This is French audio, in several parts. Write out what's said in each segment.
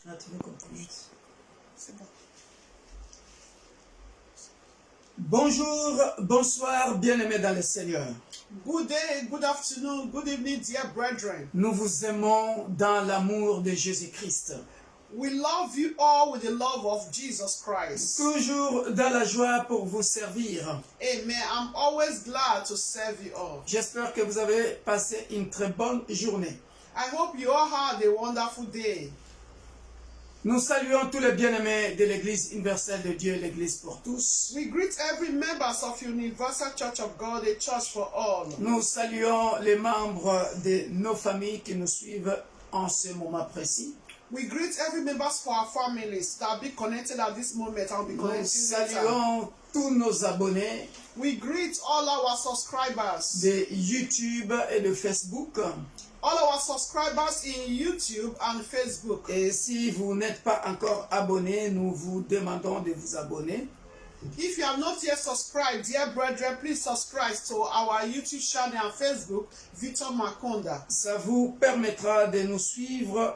Ah, tu veux qu'on continue? C'est bon. Bonjour, bonsoir, bien-aimés dans le Seigneur. Good day, good afternoon, good evening, dear brethren. Nous vous aimons dans l'amour de Jésus-Christ. We love you all with the love of Jesus Christ. Toujours dans la joie pour vous servir. Amen. I'm always glad to serve you all. J'espère que vous avez passé une très bonne journée. I hope you all had a wonderful day. Nous saluons tous les bien-aimés de l'Église universelle de Dieu, l'Église pour tous. We greet every members of Universal Church of God, a church for all. Nous saluons les membres de nos familles qui nous suivent en ce moment précis. We greet every members for our families that be connected at this moment and be Nous connecting later. saluons tous nos abonnés We greet all our subscribers. de YouTube et de Facebook. All our subscribers in YouTube and Facebook. Et si vous n'êtes pas encore abonné, nous vous demandons de vous abonner. If you have not yet subscribed, dear brethren, please subscribe to our YouTube channel and Facebook, Victor Makonda. Ça vous permettra de nous suivre,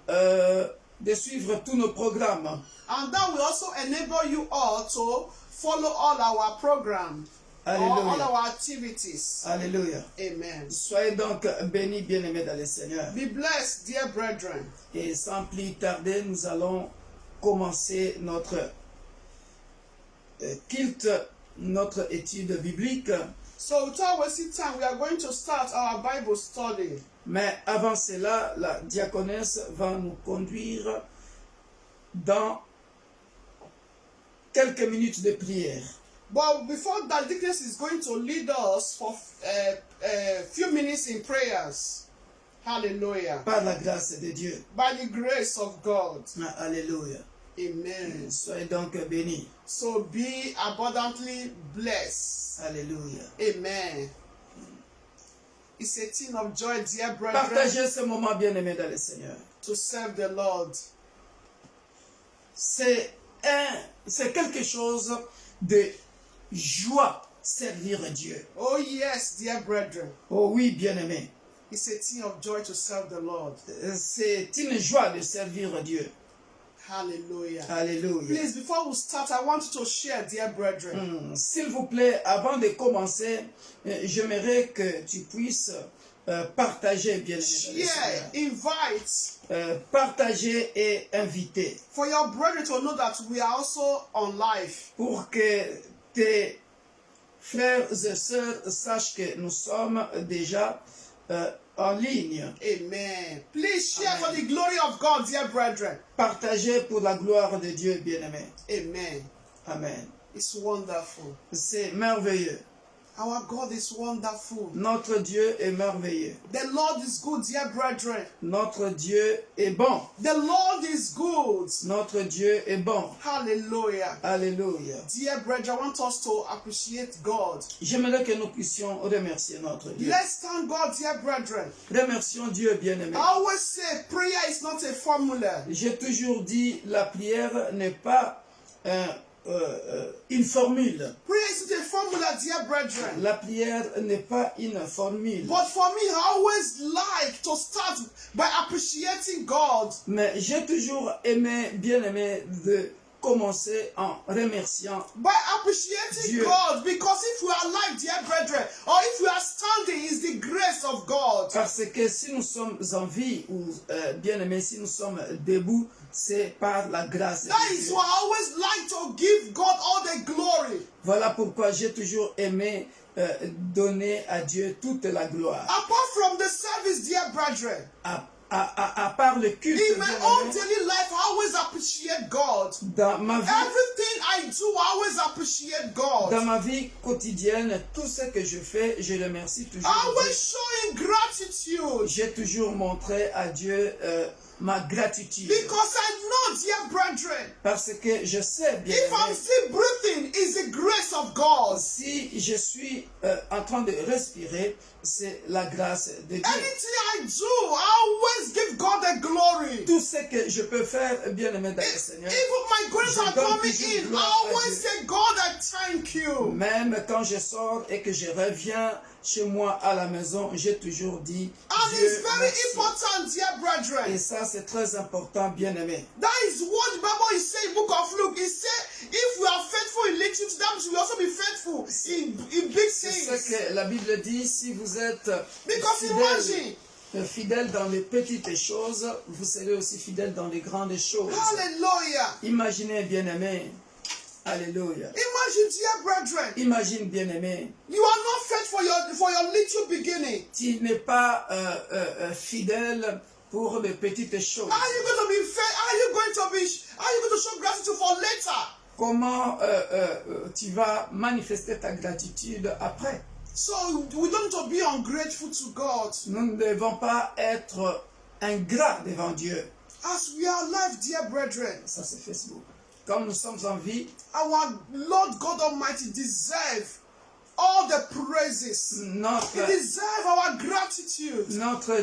de suivre tous nos programmes. And that will also enable you all to follow all our programs, all Alléluia. our activities. Alléluia. Amen. Soyez donc bénis, bien-aimés dans le Seigneur. Be blessed, dear brethren. Et sans plus tarder, nous allons commencer notre culte, notre étude biblique. So without wasting time, we are going to start our Bible study. Mais avant cela, la diaconesse va nous conduire dans quelques minutes de prière. But before that, Deaconess is going to lead us for a few minutes in prayers. Hallelujah. Par la grâce de Dieu. By the grace of God. Alléluia. Amen. Soyez donc bénis. So be abundantly blessed. Alléluia. Amen. It's a thing of joy, dear brethren, Partagez ce moment, bien-aimé dans le Seigneur. to serve the Lord. C'est quelque chose de joie servir Dieu. Oh yes, dear brethren. Oh oui, bien-aimé. It's a thing of joy to serve the Lord. C'est une joie de servir Dieu. Hallelujah. Alléluia. Please, before we start, I want you to share, dear brethren. S'il vous plaît, avant de commencer, j'aimerais que tu puisses partager, bien-aimé. Share, invite, Partager et inviter for your brethren to know that we are also on live. pour que tes frères et sœurs sachent que nous sommes déjà en ligne. Amen. Please share for Amen. the glory of God, dear brethren. Partagez pour la gloire de Dieu, bien-aimé. Amen. Amen. It's wonderful. C'est merveilleux. Our God is wonderful. Notre Dieu est merveilleux. The Lord is good, dear brethren. Notre Dieu est bon. The Lord is good. Notre Dieu est bon. Hallelujah. Alléluia. Dear brethren, I want us to appreciate God. J'aimerais que nous puissions remercier notre Dieu. Let's thank God, dear brethren. Remercions Dieu, bien-aimé. I always say prayer is not a formula. J'ai toujours dit, la prière n'est pas une formule. Prayer is not a formula, dear brethren. La prière n'est pas une formule. But for me, I always like to start by appreciating God. Mais j'ai toujours aimé, bien aimé, de commencer en remerciant. By appreciating Dieu. God, because if we are alive, dear brethren, or if we are standing, it's the grace of God. Parce que si nous sommes en vie, ou bien aimé, si nous sommes debout, c'est par la grâce de That is Dieu. why I always like to give God all the glory. Voilà pourquoi j'ai toujours aimé donner à Dieu toute la gloire. Apart from the service, dear brethren, À part le culte, in my bien own aimé, daily life, I always appreciate God. dans ma vie, Everything I do, I always appreciate God. dans ma vie quotidienne, tout ce que je fais, je remercie toujours I Dieu. always showing gratitude. J'ai toujours montré à Dieu ma gratitude. Because I know, dear brethren, Parce que je sais bien if I'm aimé, still breathing, it's the grace of God. si je suis en train de respirer, c'est la grâce de Dieu. Anything I do, I always give God the glory. Tout ce que je peux faire, bien aimé dans le Seigneur, Even my grace Je are donne coming toujours in, I gloire à always Dieu. say, God, I thank you. même quand je sors et que je reviens, chez moi à la maison, j'ai toujours dit And Dieu it's very merci. important, dear brethren. Et ça, c'est très important, bien-aimé. That is what the Bible is saying in the book of Luke. It said, if we are faithful in little, that means we will also be faithful in big C'est things. ce que la Bible dit, si vous êtes Because imagine, fidèle dans les petites choses, vous serez aussi fidèle dans les grandes choses. hallelujah. Imaginez, bien-aimé. Alléluia. Imagine, dear brethren, Imagine, bien-aimé. you are not faithful for your little beginning. Tu n'es pas fidèle pour les petites choses. How are you going to be fair? How are you going to show gratitude for later? Comment tu vas manifester ta gratitude après? So we don't need to be ungrateful to God. Nous ne devons pas être ingrats devant Dieu. As we are alive, dear brethren, Ça, c'est Facebook. Comme nous sommes en vie, our Lord God Almighty deserves all the praises. He notre deserves our gratitude.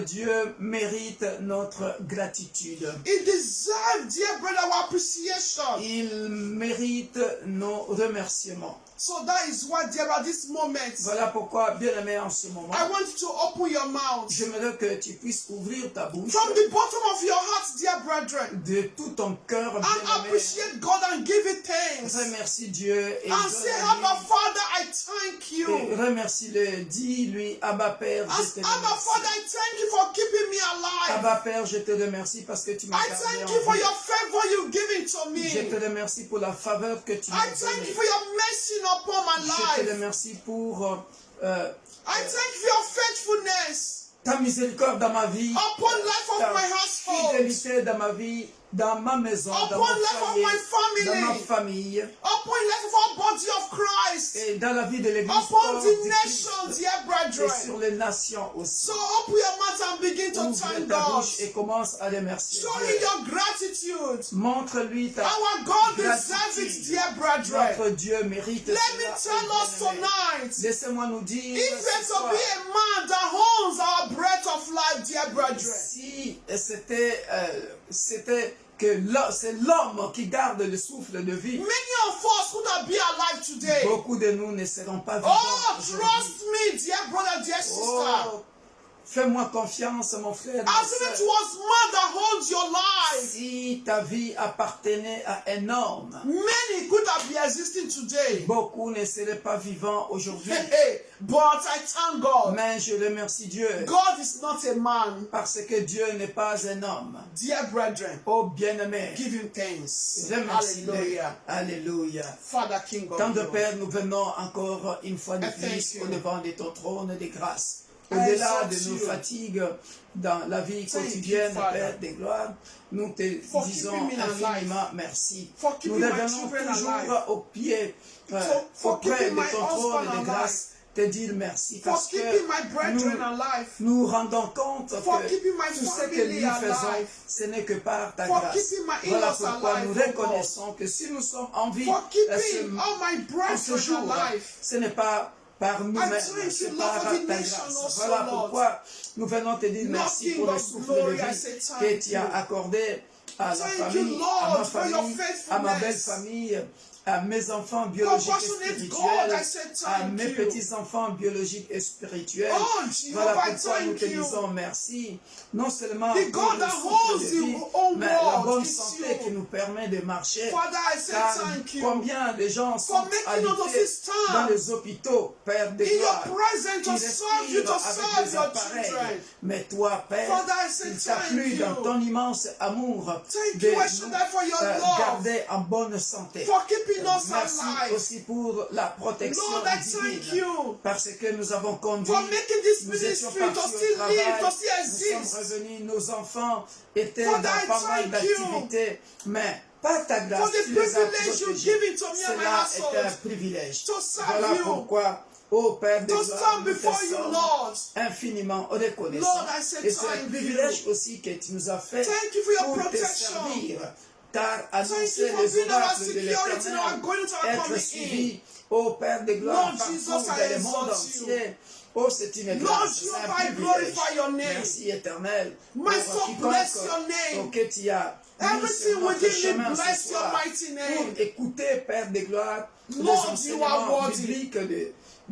Dieu mérite notre gratitude. He deserves, dear brother, our appreciation. Il mérite nos remerciements. So that is why, dear, at this moment, Voilà pourquoi, bien-aimé, en ce moment, I want you to open your mouth. j'aimerais que tu puisses ouvrir ta bouche From the bottom of your heart, dear brethren, de tout ton cœur, and bien-aimé. appreciate God and give it thanks. Remercie Dieu et And say, Abba Father, I thank you. remercie-le. Dis-lui, Abba Père, je As te Abba remercie. Father, I thank you for keeping me alive. Abba Père, je te remercie parce que tu m'as I gardé thank en you for vie. your favor you've given to Je te me. remercie pour la faveur que tu I m'as thank you donnée. for your mercy upon my Je te life. remercie pour I thank you for your faithfulness ta miséricorde dans ma vie, upon life of ta my household, fidélité dans ma vie, dans ma maison, dans upon mon life of foyer, my dans ma family, famille upon life of our body of Christ, et dans la vie de l'Église, upon corps the du nation, Christ, dear et brethren. sur les nations aussi. So open your mouth and begin to Ouvre thank ta God. bouche et commence à remercier Show Dieu. him your gratitude. Montre-lui ta Our God deserves it, gratitude. dear brethren. Notre Dieu mérite Let me cela. tell us bien-aimé. tonight, Laissez-moi nous dire if ce there's to soir, be a man that owns our breath of life, dear brethren, si c'était que c'est l'homme qui garde le souffle de vie, many of us could not be alive today. beaucoup de nous ne seront pas vivants Oh, aujourd'hui. trust me, dear brother, dear sister. Oh, fais-moi confiance, mon frère. ma As if sœur. it was man that holds your life, Si ta vie appartenait à un homme, many could have been existing today. beaucoup ne seraient pas vivants aujourd'hui. But I thank God. Mais je remercie Dieu God is not a man. parce que Dieu n'est pas un homme. Dear brethren, Oh bien-aimé, give him thanks. remercie-le. Hallelujah. Alléluia. Father, King of Tant de glory. Père, nous venons encore une fois de I thank plus you. au devant de ton trône de grâce. I Au-delà exalt de nos you. fatigues dans la vie Thank quotidienne, you, Father. Père de gloire, nous te For disons keeping me alive. infiniment merci. For Nous keeping my revenons children toujours alive. au pied, For auprès keeping de my ton trône husband de grâce, te dire merci For parce que keeping my brethren nous alive. nous rendons compte For que keeping my tout ce que family nous faisons, alive. ce n'est que par ta For grâce. keeping my Voilà in-laws pourquoi alive, nous oh God. reconnaissons que si nous sommes en vie, For keeping all my en ce brethren jour, alive. ce n'est pas par nous-mêmes, thank c'est you, par Lord, for the ta nation grâce. also, Voilà Lord. pourquoi nous venons te dire merci King pour le of souffle glory, de I vie say que thank tu as you. accordé à la Thank famille, you, à ma Lord, for your famille, à ma belle faithfulness. famille, à mes enfants biologiques et Compassionate God, spirituels, I say à thank mes you. petits-enfants biologiques et spirituels. Oh, Voilà Jehovah, pourquoi nous thank te you. disons merci, non seulement The pour God le that souffle holds de the vie, whole mais la world, bonne it's santé you. qui nous permet de marcher. Father, I say Car thank you. combien de gens sont For making us to habités stand dans les hôpitaux, Père de in your gloire, presence to qui serve you, to respirent serve avec des your appareils. children. Mais toi, Père, Father, I say il t'a thank plu you. dans ton immense amour Thank de you, I should die for your nous love. garder en bonne santé. For keeping us Merci alive. aussi pour la protection Lord, I thank divine, you. parce que nous avons conduit, For making this nous étions ministry to partis au still travail, live, to still nous sommes exist. revenus, nos enfants étaient Father, dans I pas mal thank you. d'activités, mais par ta grâce, For the tu les as privilege you protégés. give it to me and my Cela household. est un privilège. To serve Voilà you. pourquoi, ô Père de To gloire, stand nous te before you, sommes Lord. infiniment reconnaissants. Lord, I say Et c'est un thank privilège you. aussi que tu nous as fait Thank you for your pour te protection. servir. Car Thank annoncer you for les being our oracles de security and our l'Éternel, going to our être coming in. suivi, ô Père de gloire, Lord Jesus, partout I dans le monde exalt you. entier. Oh, c'est une Lord, grâce, c'est you un I privilège. glorify your name. Merci éternel. My pour soul quiconque bless your name. que tu as mis Everything sur notre within me chemin bless ce your soir mighty pour name. écouter, Père de gloire, Lord, les you are enseignements worthy. bibliques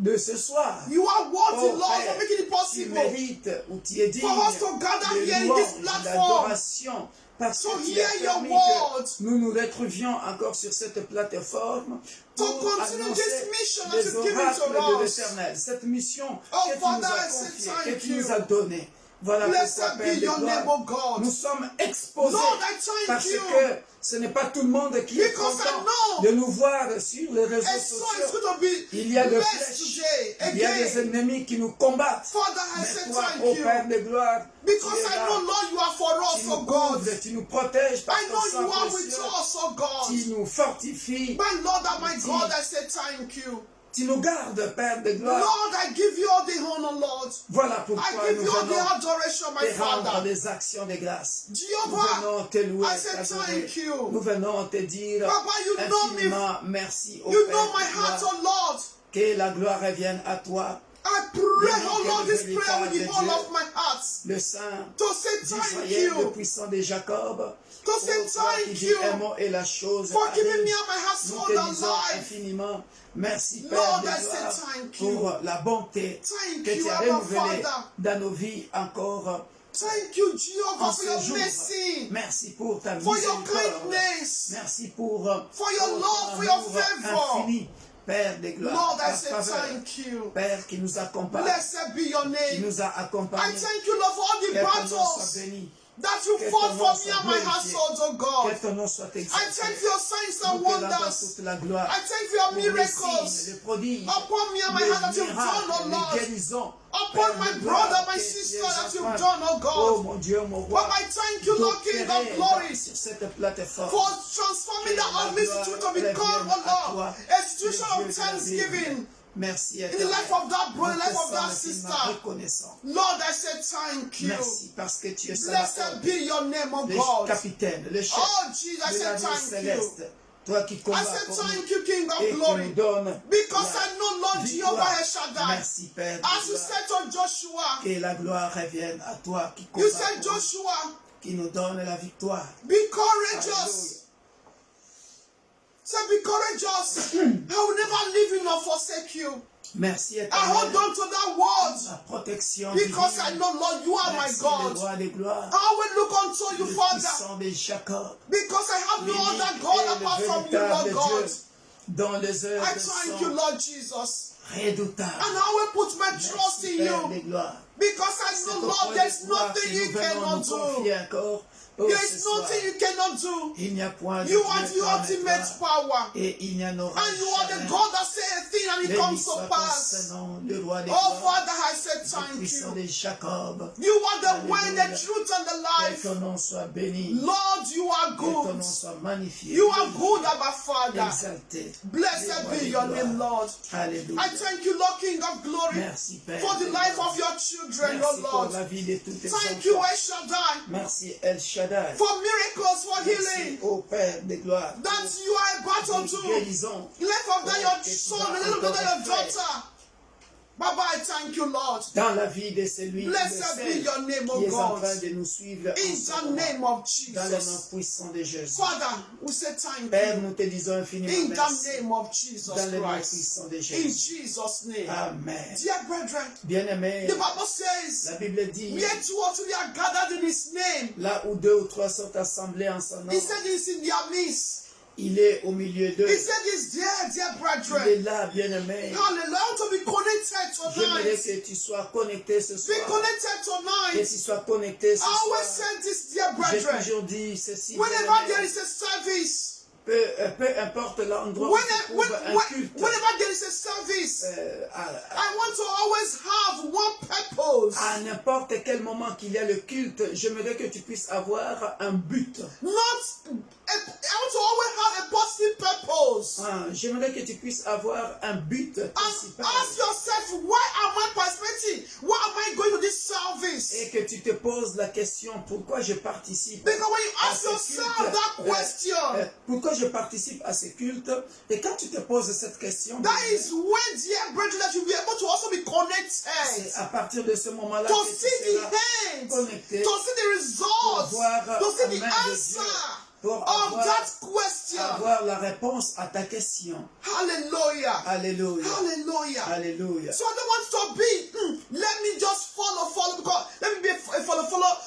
de ce soir. You are worthy, Oh, Lord, Père, for making it tu possible mérites ou tu es digne for us to gather de here in louange, this platform. d'adoration, parce To que tu hear as your permis word. que nous nous retrouvions encore sur cette plateforme To pour continue annoncer this mission that les you've given oracles to de us. l'Éternel, cette mission Oh, que tu nous Father, as I say confiée, thank que tu nous you. as donnée. Voilà Blessed pourquoi, be Père de your name, gloire, O God. nous sommes exposés Lord, I thank parce you. que ce n'est pas tout le monde qui est Because I content know de nous voir sur les réseaux And so it's sociaux. going to be Il y a des blessed flèches, today. il y a des Again. ennemis qui nous combattent. Father, I Mais say toi, thank ô Père you. de gloire, Because tu es I là. know, Lord, you are for us, Tu oh nous God. couvres, tu nous protèges par I ton know sang you are with précieux. us, oh God. Tu nous fortifies. My Lord and my God, I say thank you. Tu nous gardes, Père de gloire. Lord, I give you all the honor, Lord. Voilà pourquoi I give nous you all the venons adoration, my te rendre Father. des actions de grâce. Nous Jehovah, venons te louer, I say t'adorer. thank you. Nous venons te dire Papa, you know me. infiniment merci au You Père know my de heart, gloire. oh Lord. Que la gloire revienne à toi, I pray, oh Lord, this prayer with the whole of my heart. le Saint To say thank d'Israël, le you. puissant de Jacob. To say Oh, toi qui thank dis you un mot et la chose for giving arrive. me and my Nous household te a disons life. infiniment merci, Père Lord, de I say gloire, thank you. pour la bonté Thank que you, tu as Abba renouvelée Father. dans nos vies encore Thank you, en Jehovah, for ce your jour. mercy, Merci pour ta for your miséricorde. kindness, Merci pour for your ton love, for your amour favor. infini, Père de gloire, Lord, I ta say faveur, thank you. Père qui nous accompagne, Blessed be your qui name. nous a I accompagnés. thank you, Lord, for all the Que ton nom soit battles béni, that you que fought ton for nom me soit and my glorifié, household, oh que God. ton nom soit I exalté. thank you for your signs and Nous te rendons wonders. toute la gloire I thank you for your pour les signes, miracles les prodiges, upon me and my les heart that you've done, oh miracles, Lord. les guérisons. Upon Père my de gloire, brother, my que sister tu es that you've en train, done, oh oh God. mon Dieu, mon roi, But I thank you, Lord, King of d'opérer glory, sur cette plateforme. for transforming that ugly situation to become, oh Lord, a situation of thanksgiving Merci in the life of that brother, Nous life te of that sommes sister. infiniment reconnaissants. Lord, I say thank you. Merci parce que tu es Blessed be your name, oh le God. capitaine, le chef Oh, Jesus, I de la say vie thank you. céleste. Toi qui I combats say pour nous thank you, King et of qui nous glory, donne because la I know, Lord victoire. Jehovah El Shaddai. Merci Père de As you gloire. said to Joshua, Que la gloire revienne à toi qui you combats said, pour nous, Joshua, qui nous donne la victoire. be courageous. Say, be courageous. I will never leave you nor forsake you. Merci I hold Éternel, on to that word la protection because I divine. know, Lord, you are my Merci le God. roi des gloires, I will look unto you, le Father, puissant de Jacob, because I have no l'unique other God et apart le from you, véritable Lord God. Dieu, dont les I œuvres thank you, sont Lord Jesus. redoutables. And I will put my trust Merci in Père you de gloire. because I C'est know, au Lord, point there's de gloire nothing que you nous venons cannot nous do. confier encore. Oh, There ce is soir. nothing you cannot do. Il n'y a point de You Dieu are the comme ultimate toi, power. et il n'y en aura And you are the jamais. God that say a thing and it Béni comes to soit ton pass. Saint-Nom, le roi des Oh, gloires, Father, I say le thank puissant you. de Jacob. You are the way, the Alléluia. truth, and the Que life. ton nom soit béni. Lord, you are Que ton good. nom soit magnifié. You are good, Abba Father. Exalté. Blessed Le roi be des your gloires. name, Lord. Alléluia. I thank you, Lord, King of glory, Merci Père. for the de life gloire. of your children, Merci oh pour Lord. la vie de tous tes Thank you, enfants. El Shaddai, Merci El Shaddai. for miracles, for Merci healing, au Père de gloire. that you are a battle Pour to. guérison. Life of that your son, the little bit of your daughter. Baba, I thank you, Lord. Dans la vie de celui Blessed be qui your name, O est en God. train de nous suivre en In ce the moment. name of Dans le nom Jesus. puissant de Jésus. Father, we say thank Père, you. nous te disons infiniment In the merci. name of Jesus Dans le nom Christ. puissant de In Jésus. Jesus' name. Amen. Dear brethren, Bien-aimés, the Bible says, la Bible dit, where two or three are gathered in His name, là où deux ou trois sont assemblés en son nom, He said He's in their midst. il est au milieu d'eux. He said He's there, dear Il brethren. est là, bien-aimé. Hallelujah. To be connected J'aimerais tonight. que tu sois connecté ce Be soir. connected Que tonight. tu sois connecté ce I always soir. said this, dear J'ai brethren. toujours dit ceci. Whenever bien-aimé. there is a service, Peu importe l'endroit où se trouve un culte. whenever there is a service, À I want to always have one purpose. n'importe quel moment qu'il y a le culte, j'aimerais que tu puisses avoir un but. I want to always have a positive purpose. J'aimerais que tu puisses avoir un but And principal. ask yourself, why am I participating? Why am I going to this service? Et que tu te poses la question, pourquoi je participe Because when you à ask ce yourself culte, that question, pourquoi je participe à ce culte, et quand tu te poses cette question, that is when, dear brethren, that you'll be able to also be c'est connected. à partir de ce moment-là To que see tu the seras hands, connecté to see the results, voir to see la the main de answer. pour of that question. avoir la réponse à ta question. Hallelujah. Alléluia. Hallelujah. Alléluia. So I don't want to be, let me just follow, because let me be a follow,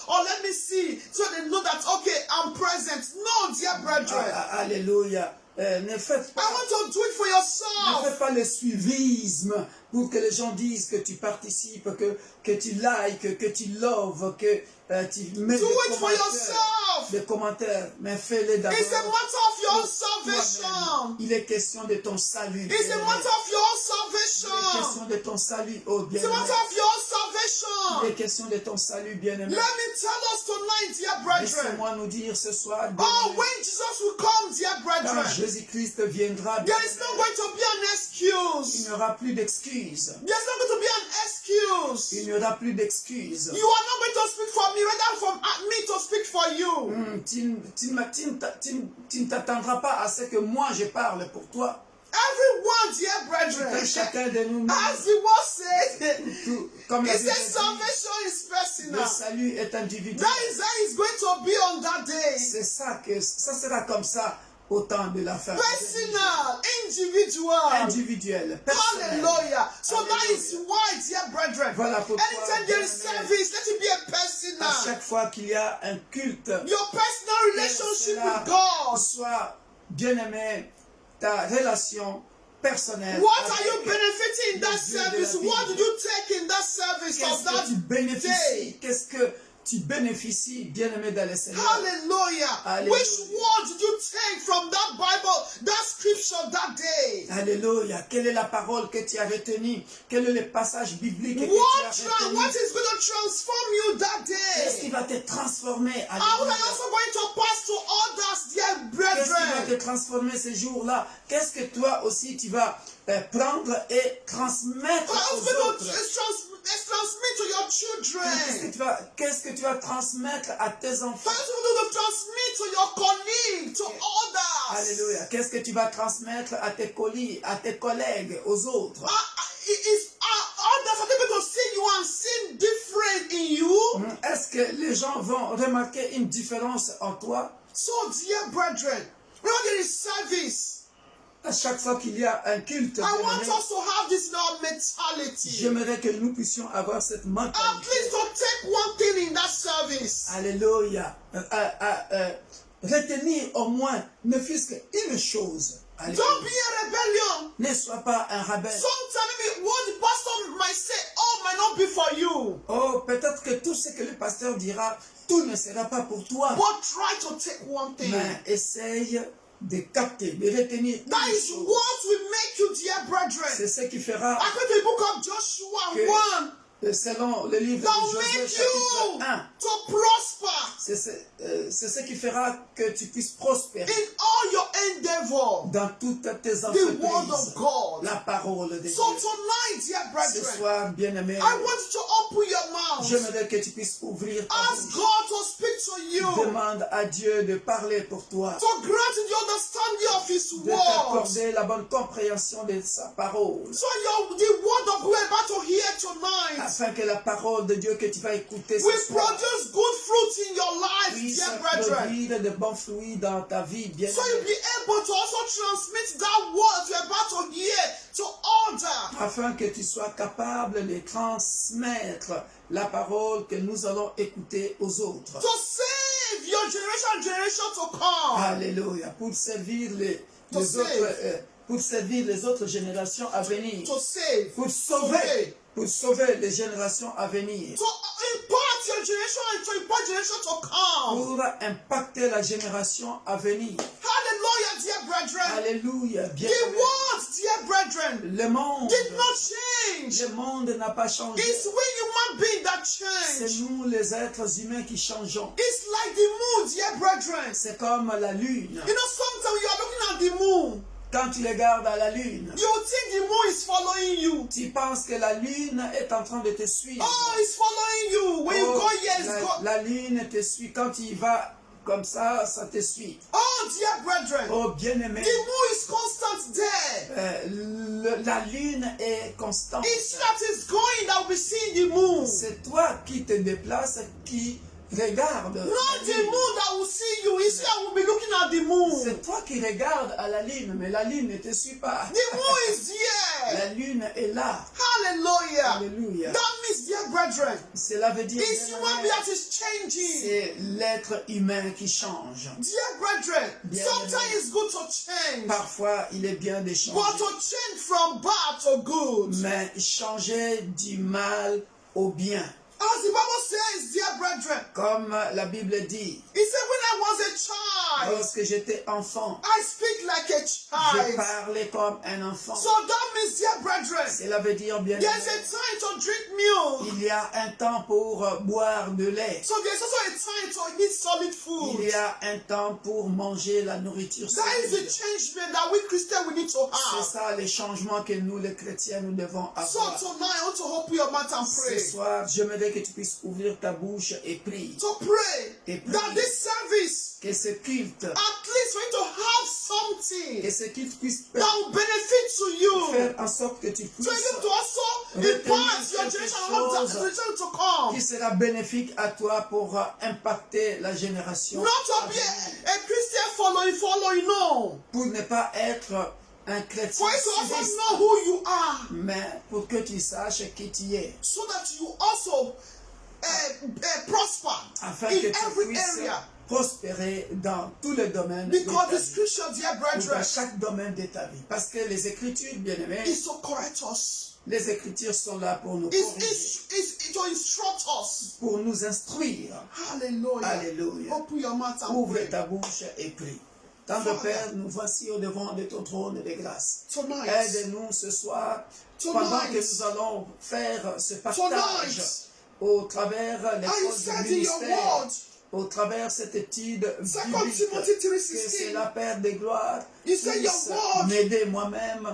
or let me see, so they know that, okay, I'm present. No, dear brethren. Alléluia. Ne faites pas, I want to do it for ne yourself. fais pas le suivisme pour que les gens disent que tu participes, que tu likes, que tu loves, que tu mets Do it for yourself. des commentaires, mais fais-le d'abord. It's a matter of your pour salvation. toi-même. Il est question de ton salut. It's a matter of your Il est salvation. question de ton salut, oh It's a bien-aimé. matter of your Il salvation. est question de ton salut, bien-aimé. Let me tell us tonight, dear brethren. Laissez-moi nous dire ce soir, Oh, bien-aimé, when Jesus will come, dear quand brethren, Jésus-Christ viendra, there is not going to be an il excuse. n'y aura plus d'excuses. There's not going to be an excuse. Il n'y aura plus d'excuses. You are not going to speak for me, rather for me to speak for you. Tu ne t'attendras pas à ce que moi je parle pour toi. Everyone, dear brethren, Chacun de nous, as the word said, comme la it Bible says dit, salvation is le personal. salut est individuel. That is how it's going to be on that day. C'est ça que ça sera comme ça au temps de la fin. Personal, individual. Individuel, personnel. Hallelujah. So that Hallelujah. is why, dear brethren, Voilà pourquoi, anytime there is service, let it be a à personal. chaque fois qu'il y a un culte, Your personal relationship cela with God. soit bien-aimé, ta relation personnelle. What are avec you benefiting in that le Dieu de la service? Bible. What did you take in that service Qu'est-ce of que that tu bénéficies? day? Qu'est-ce que tu bénéficies, bien-aimé dans le Seigneur? Hallelujah. Hallelujah. Which word did you take from that Bible, that scripture that day? Alléluia. Quelle est la parole que tu as retenue? Quel est le passage biblique que tu as retenu? What is going to transform you that Qu'est-ce qui day? va te transformer? How are Alléluia. you also going to pass to others, dear Qu'est-ce qui va brethren? te transformer ce jour-là? Qu'est-ce que toi aussi tu vas prendre et transmettre How aux is going autres? to transmit to your children? Qu'est-ce que tu vas transmettre à tes enfants? How is going to transmit to your colleagues, to others? Alléluia. Qu'est-ce que tu vas transmettre à tes collègues, aux autres? Others are going to see you and see different in you. Est-ce que les gens vont remarquer une différence en toi? So, dear brethren, whenever there is service, À chaque fois qu'il y a un culte, I want bien-aimé, us to have this in our mentality. j'aimerais que nous puissions avoir cette At mentalité. least to take one thing in that service. Alléluia. Retenir au moins, ne fût-ce qu'une chose. Alléluia. Don't be a rebellion. Ne sois pas un rebelle. Sometimes maybe what the pastor might say, might not be for you. Oh, peut-être que tout ce que le pasteur dira, tout ne sera pas pour toi. But try to take one thing. Mais essaye de capter, de retenir That une is chose. what will make you, dear brethren. C'est ce qui fera According to the book of Joshua que, 1, selon le livre that de will Josué make chapitre you 1, to prosper c'est ce qui fera que tu puisses prospérer in all your endeavor. dans toutes tes The word of entreprises. God. La parole de Dieu. So tonight, dear Ce brethren, soir, bien-aimé, I want you to open your mouth. j'aimerais que tu puisses ouvrir ta Ask bouche. God to speak to you. Demande à Dieu de parler pour toi, To grant you the understanding of His de word. t'accorder la bonne compréhension de sa parole, So the word of God we're about to hear tonight afin que la parole de Dieu que tu vas écouter ce will soir produce good fruit in your life, puisse dear brethren. produire de bons fruits dans ta vie, bien So you'll be able to also transmit that word you're about to hear to others. afin que tu sois capable de transmettre la parole que nous allons écouter aux autres. To save your generation to come. Alléluia. Pour servir To pour servir les autres générations à venir. To save. Pour sauver les générations à venir. To impart your generation and to impart generation to come. Pour impacter la génération à venir. Hallelujah, dear brethren. Alléluia. Bien. The world, dear brethren, Le monde. did not change. Le monde n'a pas changé. It's we human beings that C'est change. nous les êtres humains qui changeons. It's like the moon, dear brethren. C'est comme la lune. You know, sometimes you are looking at the moon. Quand tu regardes à la lune, You think the moon is following you. tu penses que la lune est en train de te suivre. Oh, it's following you. When you Oh, go here, it's go. la lune te suit. Quand tu y vas comme ça te suit. Oh, dear brethren. Oh, bien-aimé, The moon is constant there. la lune est constante. It's that is going that will be seeing the moon. C'est toi qui te déplaces, qui Regarde. Not la the lune. moon that will see you. You see, I will be looking at the moon. C'est toi qui regardes à la lune, mais la lune ne te suit pas. The moon is there. La lune est là. Hallelujah. Alléluia. That means, dear brethren, Cela veut dire it's human being that is changing. c'est l'être humain qui change. Dear brethren, Bien sometimes aimé. it's good to change. Parfois, il est bien de But changer. to change from bad to good. Mais changer du mal au bien. As the Bible says, dear brethren, Comme la Bible dit, it said when I was a child, lorsque j'étais enfant, I speak like a je child. parlais comme un enfant. So that means, dear brethren, Cela veut dire bien there's a time to drink milk. il y a un temps pour boire de lait. So there's also a time to eat solid food. Il y a un temps pour manger la nourriture That is the solide. changement that we Christians we need to C'est have. ça les changements que nous les chrétiens nous devons So avoir. tonight I want to open your mouth and Ce pray. soir, j'aimerais que tu puisses ouvrir ta bouche et prier. To pray Et prie. that this service, Que ce culte, at least for you to have something que ce culte puisse that will benefit to you. faire en sorte que tu So puisses, you to also retenir impart your quelque generation chose to come. qui sera bénéfique à toi pour impacter la génération. Not to à be venir. a Christian following, no. Pour ne pas être un chrétien For you to also suiviste, know who you are. mais pour que tu saches qui tu es. So that you also prosper Afin in que tu every puisses area. prospérer dans tous les domaines Because de the ta vie. scripture, dear Ou brethren, dans chaque domaine de ta vie. Parce que les Écritures, bien aimés, is to correct us. les Écritures sont là pour nous corriger, It's to instruct us. pour nous instruire. Hallelujah. Alléluia. Open your mouth and Ouvre pray. ta bouche et prie. Tendre Father, Père, nous voici au devant de ton trône de grâce. Tonight, Aide-nous ce soir, pendant que Tonight. nous allons faire ce partage Tonight. au travers are you l'école said du in your ministère, word, au travers cette étude 2 biblique, Timothy que 3:16, c'est la Père des gloires You say your puisse word m'aider moi-même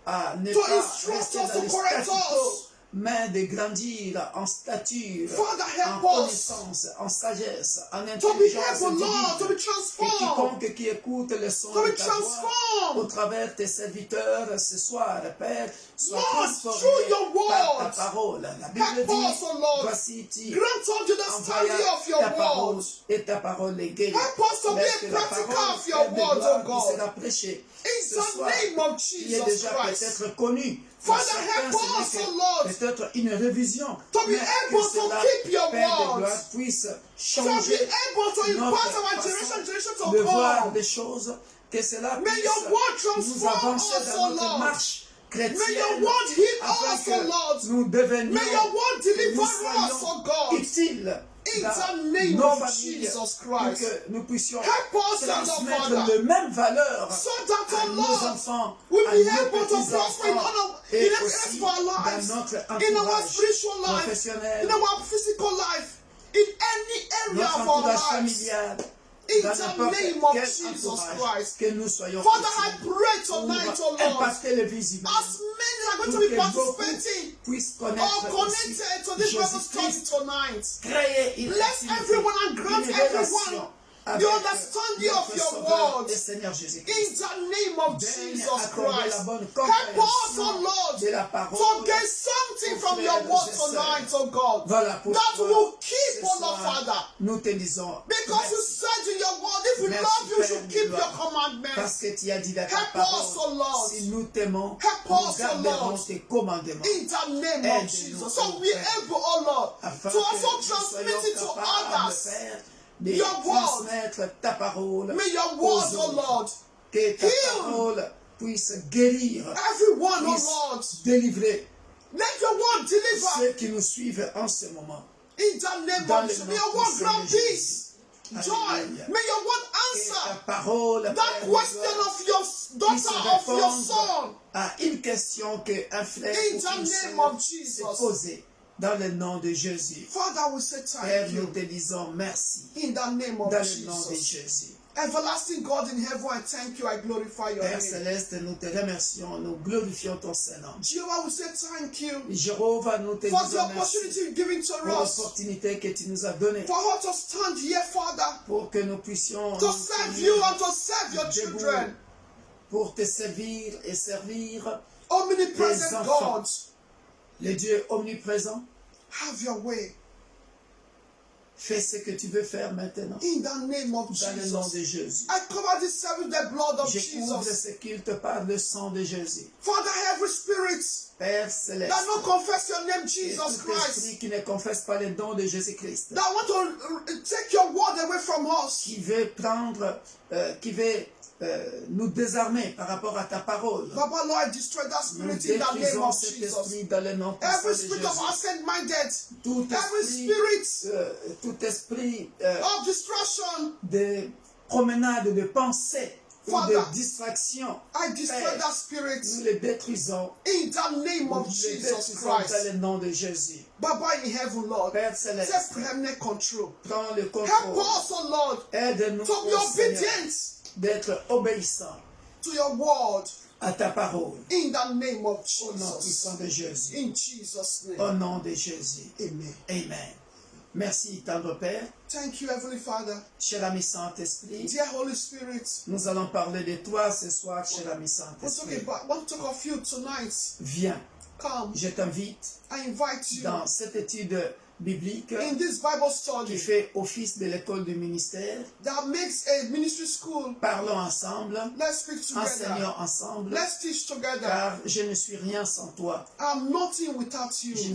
à ne to pas instruct rester us, dans to le correct statu quo, us. mais de grandir en stature, Father, en help us connaissance, en sagesse, en to be intelligence able, Lord, to be divine. Et transformed, quiconque qui écoute le son to de be ta voix, au transformed. travers tes serviteurs ce soir, Père, sois Lord, transformé through your par ta word. parole. La Bible Help dit, us, oh Lord. voici tu Grant unto the study envoya of your ta parole word. et ta parole est guérie. Help us to be Laisse a que la practical parole of your Père de word, gloire oh qui God. sera prêchée In ce the soir, name of qui est Jesus déjà Christ. peut-être connu. Father, Pour help certains, us, ce n'est oh que Lord, peut-être une révision. to be Mais able que to cela, keep your Père de words. gloire, puisse To be changer able to impart notre our façon generation de to voir come. des choses, que cela May puisse your word nous transform avancer us, dans oh notre Lord. marche May your chrétienne, word heal afin us, que oh Lord. nous devenions, May your word que deliver nous us, soyons oh God. utiles In dans the name nos of familles, Jesus pour Christ. que nous puissions Help us, our transmettre Father, les mêmes valeurs so that, à oh nos Lord, enfants, we'll à be nos able to prosper in petits-enfants, in et every area aussi of our lives, dans notre in our entourage spiritual life, professionnel, in our physical life, in any area notre of our entourage lives. familial, In dans the n'importe name of quel Jesus entourage, Christ. que nous soyons Father, I utiles pray tonight, oh pour Lord, impacter le visible, as many are going pour to be que beaucoup participating puissent or connaître aussi connected to this Bible study Jésus-Christ, tonight. créer une Bless intimité, everyone and grant une everyone relation the avec understanding of notre your Sauveur word. et Seigneur In Jésus-Christ. the name of Daigne Jesus accorder la Christ. bonne Help us, oh compréhension Lord, de la to parole. get something aux from your frères word et sœurs. tonight, oh God. Voilà That pourquoi will keep, ce oh Lord soir, Father. nous te disons Because you merci, said in your word, if we Merci, love you, you should Père keep de your gloire. commandments. parce que tu as dit dans ta Help us, oh parole, Lord. si nous t'aimons, Help nous us, oh garderons Lord. tes commandements. In the name of Aide-nous, Jesus. So oh we Père, able, oh Lord, afin to que also nous transmit soyons it to capables others. Père, de Your word. transmettre ta parole May your aux word, oh autres. Lord, Que ta heal parole puisse guérir, everyone, oh puisse Lord. délivrer Let your word deliver. ceux qui nous suivent en ce moment. In the name Dans of le Jesus. nom May your de word Seigneur grant Jésus. peace, joy. Alléluia. May your word Que ta answer parole, that Père de question gloire, of your puisse daughter, of your répondre son. à une question qu'un frère In ou the une name sœur of s'est Jesus. posée. Dans le nom de Jésus. Father, we say Père, thank nous you. te disons merci. In the name of Dans le nom de Jesus. Jésus. Everlasting God in heaven, I thank you. I glorify your Père name. céleste, nous te remercions, nous glorifions ton Saint-Nom. Jehovah, we say thank you Jéhovah, nous te for the disons merci opportunity given to pour us. l'opportunité que tu nous as donnée For us to stand here, Father, pour que nous puissions to nous serve tenir you and to serve your debout children. pour te servir et servir Omnipresent tes enfants. God, le Dieu omniprésent. have your way. Fais ce que tu veux faire maintenant. In the name of Dans le nom Jesus. de Jésus. I cover this service with the blood of Je couvre Jesus. ce culte par le sang de Jésus. Father, every spirit Père céleste, that not confess your name, et Jesus tout Christ, esprit qui ne confesse pas le don de Jésus-Christ, that want to take your word away from us. qui veut prendre, qui veut nous désarmer par rapport à ta parole. Baba, Lord, I destroy that Nous spirit in the name détruisons of cet Jesus. esprit dans le nom puissant Every de spirit of Jésus. absent-minded, Tout every esprit, spirit tout esprit of distraction, de promenade, de pensée ou Father, de distraction, I destroy Père, that spirit nous les détruisons. in the name Nous of les Jesus détruisons dans Christ. le nom de Jésus. Baba in heaven, Lord, Père take céleste, preeminent control. prends le Help contrôle. us, oh Lord, Aide-nous, to be ô Seigneur, obedient d'être obéissants to your word à ta parole. in the name of Au nom Jesus. puissant de Jésus. In Jesus' Au name. nom de Jésus. Amen. Amen. Merci, tendre Père. Thank you, Heavenly Father. Cher ami Saint-Esprit, Dear Holy Spirit, nous allons parler de toi ce soir, cher ami we're Saint-Esprit. want to talk of you tonight. Viens, Come, je t'invite I invite you dans cette étude biblique in this Bible qui study fait office de l'école du ministère. that makes a ministry school. Parlons ensemble, Let's speak together. enseignons ensemble, Let's teach together. car je ne suis rien sans toi. I'm nothing without Je you.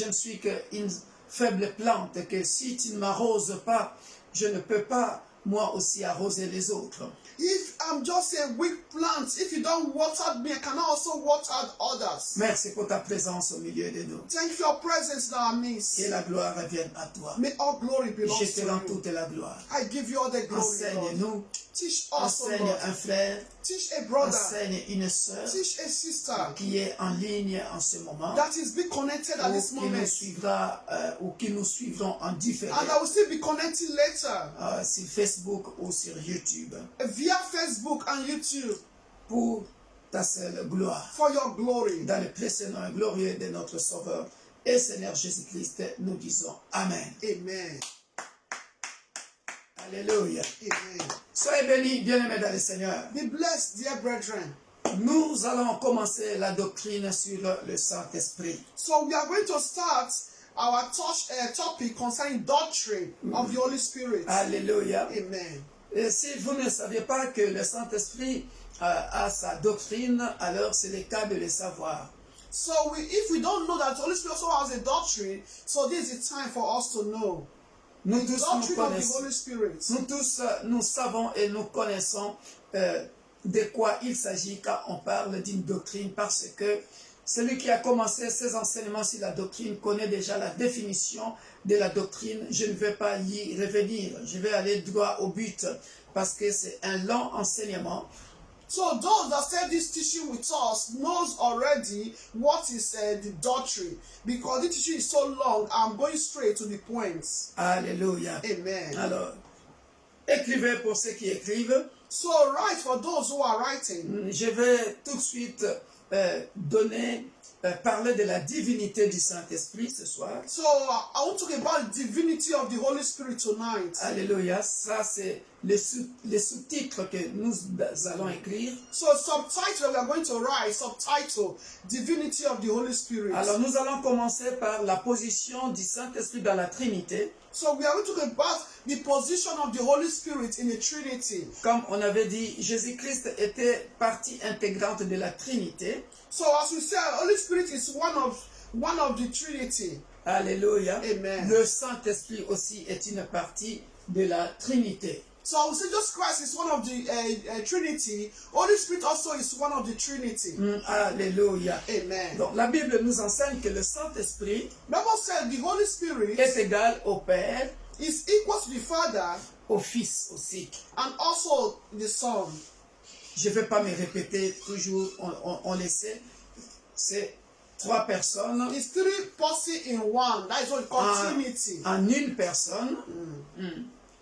ne suis qu'une faible plante, que si tu ne m'arroses pas, je ne peux pas moi aussi arroser les autres. If I'm just a weak plant, if you don't water me, I can also water others. Merci pour ta présence au milieu de nous. Thank you for your presence in our midst. Que la gloire revienne à toi. May all glory belong Je te to rends you. toute la gloire. I give you all the glory, Lord. Enseigne-nous, Teach us, oh enseigne Lord. un frère, Teach a brother. enseigne une sœur Teach a sister qui est en ligne en ce moment, that is being connected at ou this qui nous moment. suivra, ou qui nous suivront en différé, And I will still be connecting later sur Facebook ou sur YouTube, via Facebook and YouTube pour ta seule gloire. for your glory. Dans le précieux nom glorieux de notre Sauveur et Seigneur Jésus-Christ, nous disons Amen. Amen. Alléluia. Amen. Soyez bénis, bien-aimés dans le Seigneur. Be blessed, dear brethren. Nous allons commencer la doctrine sur le Saint-Esprit. So we are going to start our topic concerning doctrine of the Holy Spirit. Alléluia. Amen. Et si vous ne saviez pas que le Saint-Esprit a sa doctrine, alors c'est le cas de le savoir. So if we don't know that the Holy Spirit also has a doctrine, so this is the time for us to know. Nous The tous, nous doctrine of the connaissons, Holy Spirit. nous tous, nous savons et nous connaissons de quoi il s'agit quand on parle d'une doctrine, parce que celui qui a commencé ses enseignements sur la doctrine connaît déjà la définition de la doctrine. Je ne vais pas y revenir, je vais aller droit au but, parce que c'est un long enseignement. So those that said this teaching with us knows already what is the doctrine. Because the teaching is so long, I'm going straight to the points. Alléluia. Amen. Alors, écrivez pour ceux qui écrivent. So write for those who are writing. Je vais tout de suite parler de la divinité du Saint-Esprit ce soir. So I want to talk about the divinity of the Holy Spirit tonight. Alléluia. Ça, c'est les sous-titres que nous allons écrire. So subtitle we are going to write, subtitle, Divinity of the Holy Spirit. Alors, nous allons commencer par la position du Saint-Esprit dans la Trinité. So we are going to talk about the position of the Holy Spirit in the Trinity. Comme on avait dit, Jésus-Christ était partie intégrante de la Trinité. So as we said, Holy Spirit is one of the Trinity. Alléluia. Amen. Le Saint-Esprit aussi est une partie de la Trinité. So I would say just Christ is one of the Trinity. Holy Spirit also is one of the Trinity. Alléluia. Amen. Donc la Bible nous enseigne que le Saint-Esprit Bible said the Holy Spirit est égal au Père, is equal to the Father au Fils aussi. and also the Son. Je ne vais pas me répéter toujours, on le sait. C'est trois personnes It's three persons in one. That is what we call Trinity. en une personne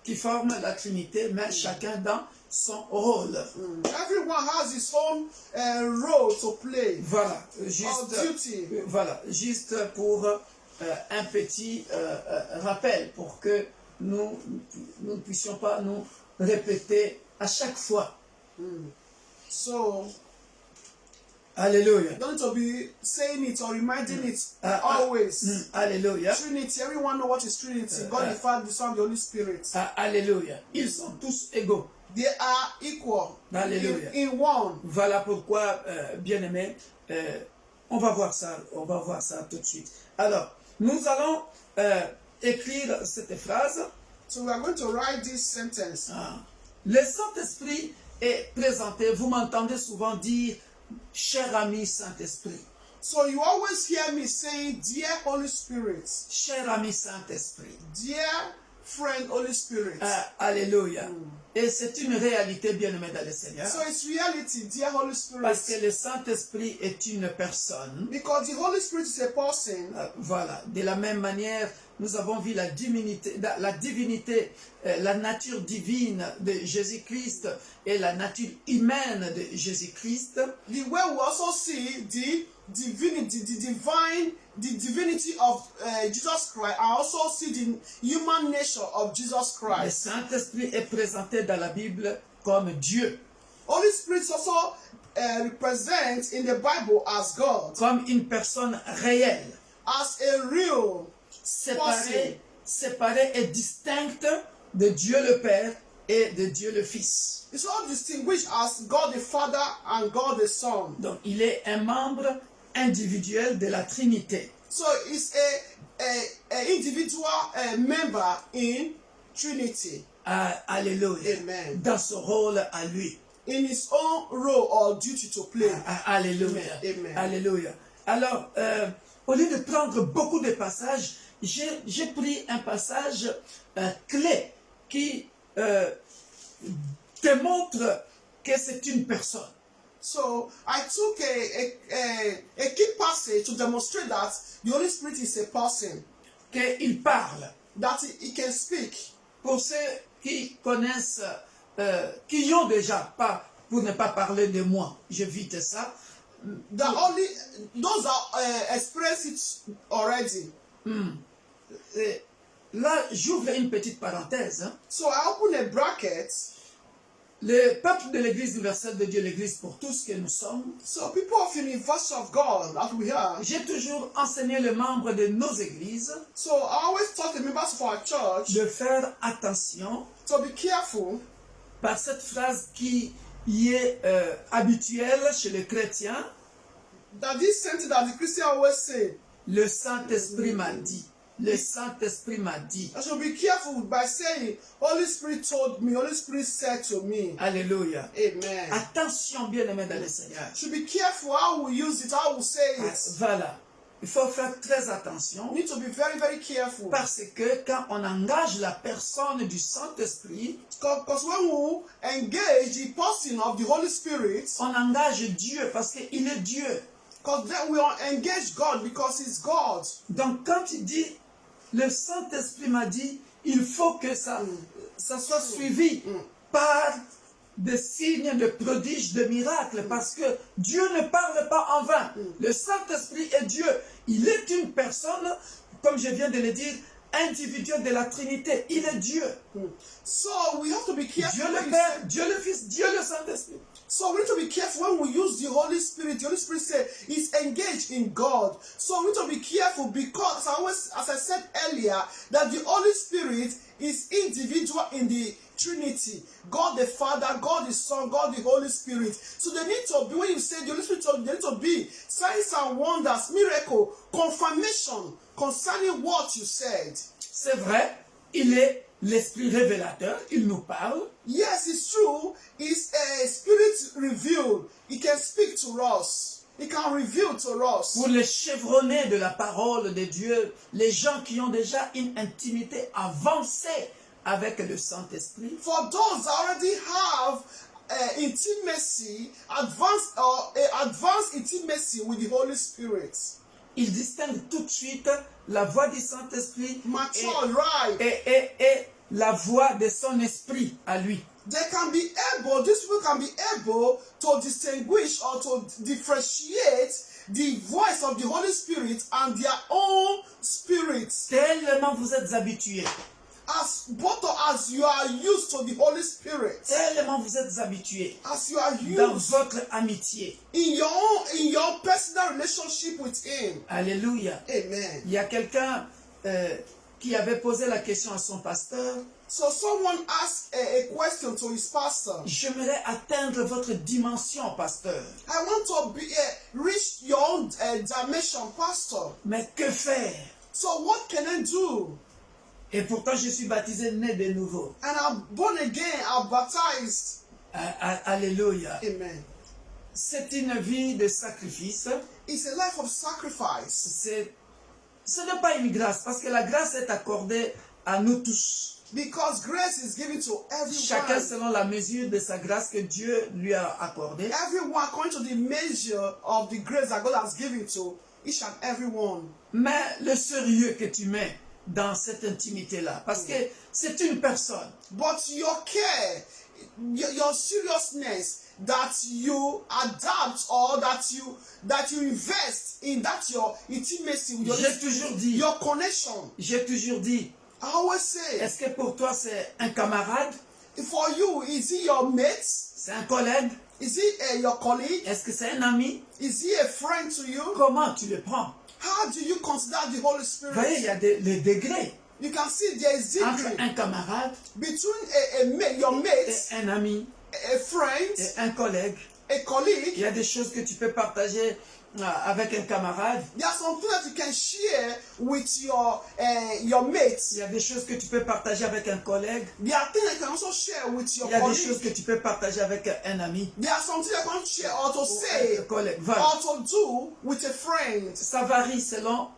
qui forment la Trinité, mais chacun dans son rôle. Everyone has his own role to play. Voilà, Or duty. juste pour un petit rappel, pour que nous ne puissions pas nous répéter à chaque fois. So Alléluia. You don't need to be saying it or reminding it Ah, always. Alléluia. Trinity, everyone know what is Trinity. God the Father, the Son, the Holy Spirit. Alléluia. Ils sont tous égaux. They are equal Alléluia. in one. Voilà pourquoi, bien-aimés, on va voir ça tout de suite. Alors, nous allons écrire cette phrase. So we are going to write this sentence. Le Saint-Esprit est présenté. Vous m'entendez souvent dire, cher ami Saint-Esprit. So you always hear me say, dear Holy Spirit, Cher ami Saint-Esprit. dear friend Holy Spirit. Alléluia. Et c'est une réalité, bien-aimée dans le Seigneur. So it's reality, dear Holy Spirit. Parce que le Saint-Esprit est une personne. Because the Holy Spirit is a person. Voilà. De la même manière, nous avons vu la divinité, la nature divine de Jésus-Christ et la nature humaine de Jésus-Christ. The way we also see the divinity of Jesus Christ, I also see the human nature of Jesus Le Christ. Saint-Esprit est présenté dans la Bible comme Dieu, Holy Spirit also represents in the Bible as God, comme une personne réelle, as a real séparée et distincte de Dieu le Père et de Dieu le Fils. It's all distinguished as God the Father and God the Son. Donc, il est un membre individuel de la Trinité. So it's a individual member in Trinity. Alléluia. Amen. Dans son rôle à lui. In his own role or duty to play. Alléluia. Amen. Alléluia. Alors, au lieu de prendre beaucoup de passages, j'ai pris un passage clé qui démontre que c'est une personne. So I took a key passage to demonstrate that the Holy Spirit is a person, Qu'il parle. that he can speak. Pour ceux qui connaissent, qui ont déjà, pas, pour ne pas parler de moi, j'évite ça. Those are express it already. Et là, j'ouvre une petite parenthèse. So I open a bracket. Le peuple de l'Église universelle de Dieu, l'Église pour tous que nous sommes, So people of Universal of God that we are. j'ai toujours enseigné les membres de nos églises So I always taught the members of our church de faire attention to be careful par cette phrase qui est habituelle chez les chrétiens. that this sentence that the Christian always say. Le Saint-Esprit m'a dit. Le Saint-Esprit m'a dit. I should be careful by saying, Holy Spirit told me, Holy Spirit said to me. Alléluia. Amen. Attention, bien-aimés dans le Seigneur. Should be careful how we use it, how we say it. Voilà. Il faut faire très attention We need to be very, very careful. parce que quand on engage la personne du Saint-Esprit, Because when we engage the person of the Holy Spirit, on engage Dieu parce qu'il est Dieu. because then we engage God because He's God. Donc quand il dit, le Saint-Esprit m'a dit, il faut que ça soit suivi par des signes de prodiges, de miracles, parce que Dieu ne parle pas en vain. Le Saint-Esprit est Dieu. Il est une personne, comme je viens de le dire, individuelle de la Trinité. Il est Dieu. So we have to be careful. Dieu le Père, Dieu le Fils, Dieu le Saint-Esprit. So we need to be careful when we use the Holy Spirit. The Holy Spirit said He's engaged in God. So we need to be careful because as I said earlier, that the Holy Spirit is individual in the Trinity. God the Father, God the Son, God the Holy Spirit. So they need to be, when you say the Holy Spirit, there need to be signs and wonders, miracle, confirmation concerning what you said. C'est vrai, il est l'Esprit révélateur, il nous parle. Yes, it's true. It's a spirit revealed. He can speak to us. He can reveal to us. Pour les chevronnés de la parole de Dieu, les gens qui ont déjà une intimité avancée avec le Saint-Esprit, For those that already have intimacy, advanced intimacy with the Holy Spirit. ils distinguent tout de suite la voix du Saint-Esprit Mature, right? et la voix de son esprit à lui. They can be able, these people can be able to distinguish or to differentiate the voice of the Holy Spirit and their own spirits. Tellement vous êtes habitués as you are used to the Holy Spirit, tellement vous êtes habitués as you are dans used votre amitié. in your personal relationship with Him. Alléluia. Amen. Il y a quelqu'un qui avait posé la question à son pasteur. So someone asked a question to his pastor. J'aimerais atteindre votre dimension, pasteur. I want to reach your own dimension, pastor. Mais que faire? So what can I do? Et pourtant, je suis baptisé, né de nouveau. And I'm born again, I'm baptized. Alléluia. Amen. C'est une vie de sacrifice. It's a life of sacrifice. Ce n'est pas une grâce, parce que la grâce est accordée à nous tous. Because grace is given to Chacun everyone. selon la mesure de sa grâce que Dieu lui a accordée. Everyone according to the measure of the grace that God has given to each and everyone. Mais le sérieux que tu mets dans cette intimité-là, parce que c'est une personne. But your care, your seriousness that you adapt or that you invest in that your intimacy with J'ai toujours dit, your connection. I always say, est-ce que pour toi c'est un camarade? For you, is he your mate? C'est un collègue? Is he your colleague? Est-ce que c'est un ami? Is he a friend to you? Comment tu le prends? How do you consider the Holy Spirit? Vous voyez, il y a les degrés You can see there is entre degree un camarade between your mate, et un ami a friend, et un collègue. a Il colleague. y a des choses que tu peux partager avec un camarade. There are some things that you can share with your mates. Il y a des choses que tu peux partager avec un collègue. There are things that you can also share with your Il y a des colleague. choses que tu peux partager avec un ami. There are some things you can share or to Ou say un collègue. Voilà. or to do with a friend. Ça varie selon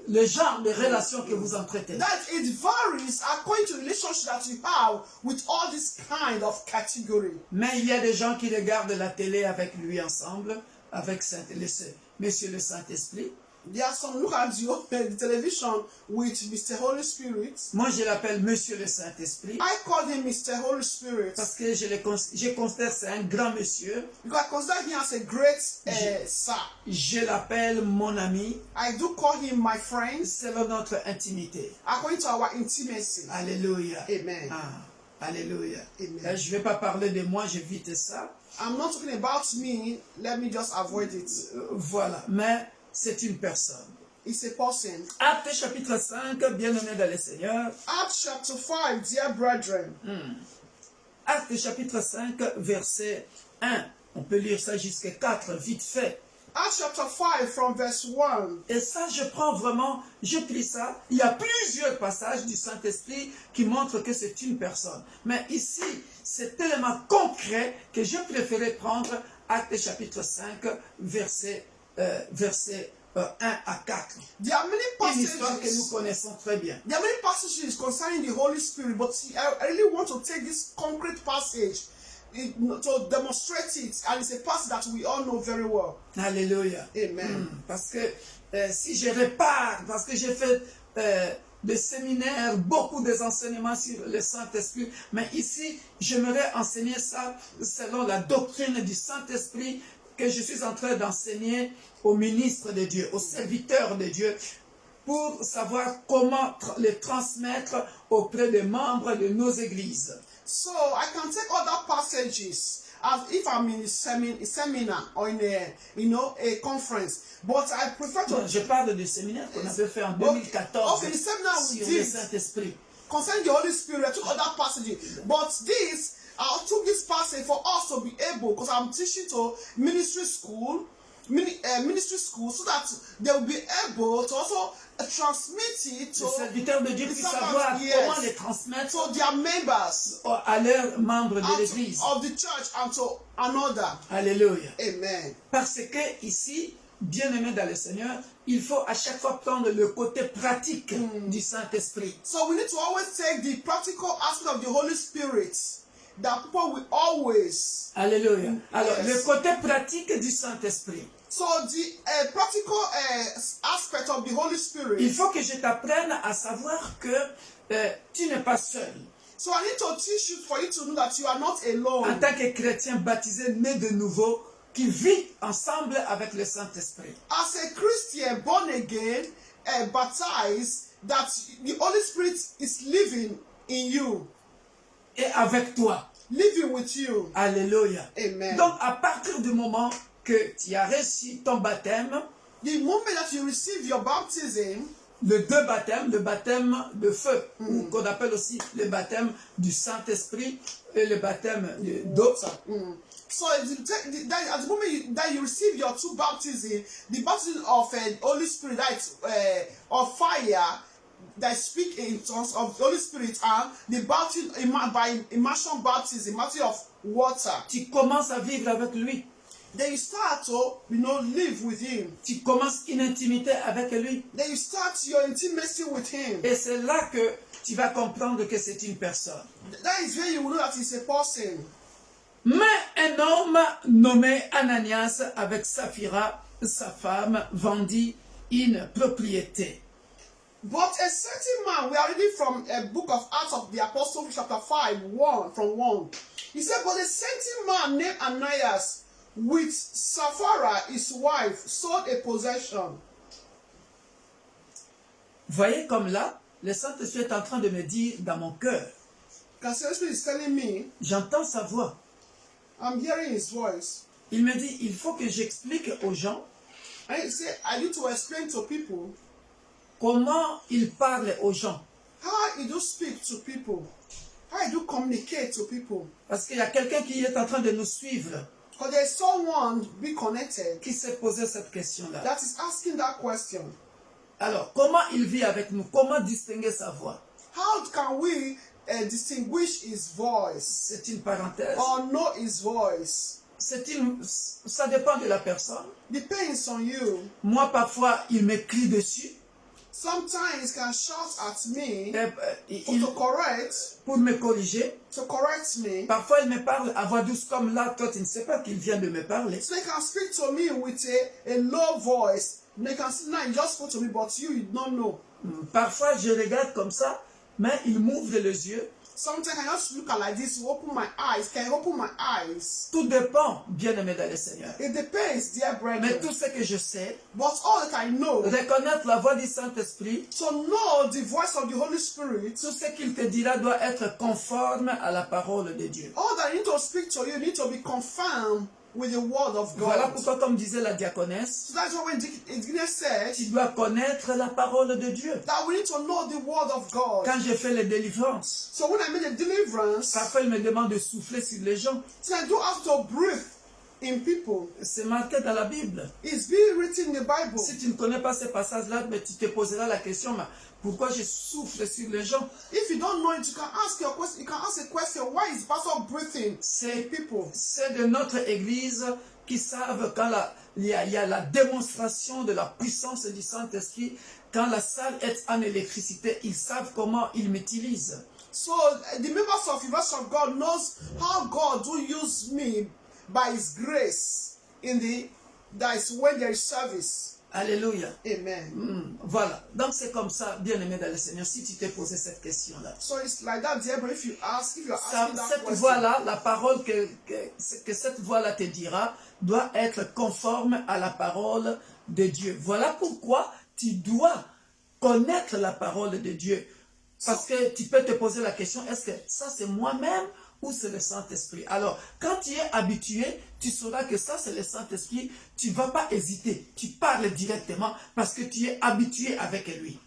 le genre de relation que vous entretenez. That it varies according to the relationship that you have with all this kind of category. Mais il y a des gens qui regardent la télé avec lui ensemble, avec Monsieur le Saint-Esprit. There are some look at the television with Mr. Holy Spirit. Moi, je l'appelle Monsieur le Saint-Esprit I call him Mr. Holy Spirit parce que je considère que c'est un grand monsieur. because I consider him as a great sir. Je l'appelle mon ami I do call him my friend selon notre intimité. according to our intimacy. Alléluia. Amen. Alléluia. Amen. Je ne vais pas parler de moi, j'évite ça. I'm not talking about me. Let me just avoid it. Voilà. Mais c'est une personne. It's a person. Actes chapitre 5, bien-aimés dans le Seigneur. Acts chapter 5, dear brethren. Actes chapitre 5, verset 1. On peut lire ça jusqu'à 4, vite fait. Acts chapter 5 from verse 1. Et ça, je pris ça. Il y a plusieurs passages du Saint-Esprit qui montrent que c'est une personne. Mais ici, c'est tellement concret que je préférais prendre Actes chapitre 5, verset 1 à 4. There are many Une histoire que nous passages. connaissons très bien. There are many passages concerning the Holy Spirit, but I really want to take this concrete passage to demonstrate it, and it's a passage that we all know very well. Alléluia. Amen. Parce que si je répare, parce que j'ai fait des séminaires, beaucoup des enseignements sur le Saint-Esprit, mais ici, j'aimerais enseigner ça selon la doctrine du Saint-Esprit que je suis en train d'enseigner aux ministres de Dieu, aux serviteurs de Dieu, pour savoir comment les transmettre auprès des membres de nos églises. So I can take other passages as if I'm in a seminar or in a conference, but I prefer to. Je parle du séminaire qu'on avait fait en 2014 Okay, the seminar we sur le did Saint-Esprit. concerning the Holy Spirit. I took other passages, but I took this passage for us to be able, because I'm teaching to ministry school, so that they will be able to also transmit it to Les serviteurs de Dieu the puissent servants, savoir yes, comment les transmettre to their members à leurs membres de and l'église. of the church and to another. Alléluia. Amen. Parce que ici, bien-aimés dans le Seigneur, il faut à chaque fois prendre le côté pratique du Saint-Esprit. So we need to always take the practical aspect of the Holy Spirit that people will always. Alléluia. Alors, Yes. le côté pratique du Saint-Esprit. So the practical aspect of the Holy Il Spirit. faut que je t'apprenne à savoir que tu n'es pas seul. So I need to teach you for you to know that you are not En alone. tant que chrétien baptisé, né de nouveau, qui vit ensemble avec le Saint-Esprit. As a Christian born again, baptized, that the Holy Spirit is living in you, et avec toi. living with you. Alléluia. Amen. Donc, à partir du moment que tu as reçu ton baptême, The moment that you receive your baptism, le deux baptêmes, le baptême de feu, ou qu'on appelle aussi le baptême du Saint-Esprit et le baptême d'eau. So at the moment that you receive your two baptisms, the baptism of Holy Spirit, that's of fire, that speak in tongues of the Holy Spirit, and the baptism by immersion baptism, baptism of water. Tu commences à vivre avec lui. Then you start to, live with him. Tu commences une intimité avec lui. Then you start your intimacy with him. Et c'est là que tu vas comprendre que c'est une personne. That is where you will know that he's a person. Mais un homme nommé Ananias avec Saphira, sa femme, vendit une propriété. But a certain man, we are reading from a book of Acts of the Apostles, chapter 5, 1. He said, but a certain man named Ananias, with Sapphira, his wife, sold a possession. Voyez comme là, le Saint-Esprit est en train de me dire dans mon cœur, Because the Spirit is telling me, j'entends sa voix. I'm hearing his voice. Il me dit, il faut que j'explique aux gens And he said, I need to explain to people comment il parle aux gens. how he do speak to people, how he do communicate to people. Parce qu'il y a quelqu'un qui est en train de nous suivre, Because there's someone be connected qui s'est posé cette question-là. that is asking that question. Alors, comment il vit avec nous? Comment distinguer sa voix? How can we distinguish his voice C'est une parenthèse. or know his voice? Ça dépend de la personne. Depends on you. Moi, parfois, il me crie dessus. Sometimes he can shout at me Il- pour me corriger. to correct me. Parfois, il me parle à voix douce comme là. Toi, tu ne sais pas qu'il vient de me parler. So he can speak to me with a low voice. They can say, now he just spoke to me, but you don't know. Parfois, je regarde comme ça, mais il m'ouvre les yeux. Sometimes I just look at like this, open my eyes. Can I open my eyes? Tout dépend, bien-aimé dans le Seigneur. It depends, dear Mais brethren. tout ce que je sais, But all that I know, reconnaître la voix du Saint-Esprit, to know the voice of the Holy Spirit, tout ce qu'il te dira doit être conforme à la parole de Dieu. all that you need to speak to you need to be confirmed with the word of Voilà God. pourquoi, comme disait la diaconesse, So that's why when Dickness said tu dois connaître la parole de Dieu. that we need to know the word of God. Quand je fais les délivrances, So when I made a deliverance, parfois il me demande de souffler sur les gens. so I do have to breathe in people. C'est marqué dans la Bible. It's being written in the Bible. Si tu ne connais pas ces passages-là, mais tu te poseras la question, mais pourquoi je souffle sur les gens? If you don't know it, you can ask your question. You can ask a question. Why is pastor breathing C'est people? c'est de notre Église qui savent quand il y a la démonstration de la puissance du Saint-Esprit, quand la salle est en électricité, ils savent comment ils m'utilisent. So the members of University of God knows how God do use me by His grace that is when there is service. Alléluia. Amen. Voilà. Donc c'est comme ça, bien-aimé dans le Seigneur, si tu t'es posé cette question-là. So it's like that, dear brother. If you're asking that Cette question, voix-là, la parole que cette voix-là te dira, doit être conforme à la parole de Dieu. Voilà pourquoi tu dois connaître la parole de Dieu. Parce que tu peux te poser la question, est-ce que ça c'est moi-même ou c'est le Saint-Esprit? Alors, quand tu es habitué, tu sauras que ça c'est le Saint-Esprit, tu ne vas pas hésiter, tu parles directement parce que tu es habitué avec lui.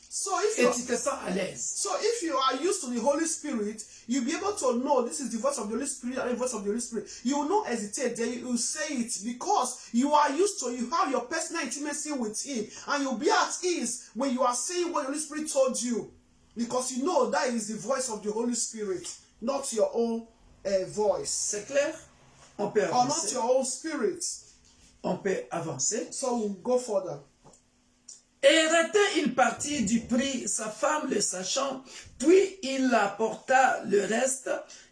so Et tu te sens à l'aise. if you are used to the Holy Spirit, you'll be able to know this is the voice of the Holy Spirit and the voice of the Holy Spirit. You will not hesitate, then you will say it because you are used to, you have your personal intimacy with Him, and you'll be at ease when you are saying what the Holy Spirit told you, because you know that is the voice of the Holy Spirit, not your own voice, C'est clair? On peut or not avancer. your own spirit. On peut avancer. So we'll go further. Et retint une partie du prix, sa femme le sachant, puis il apporta le reste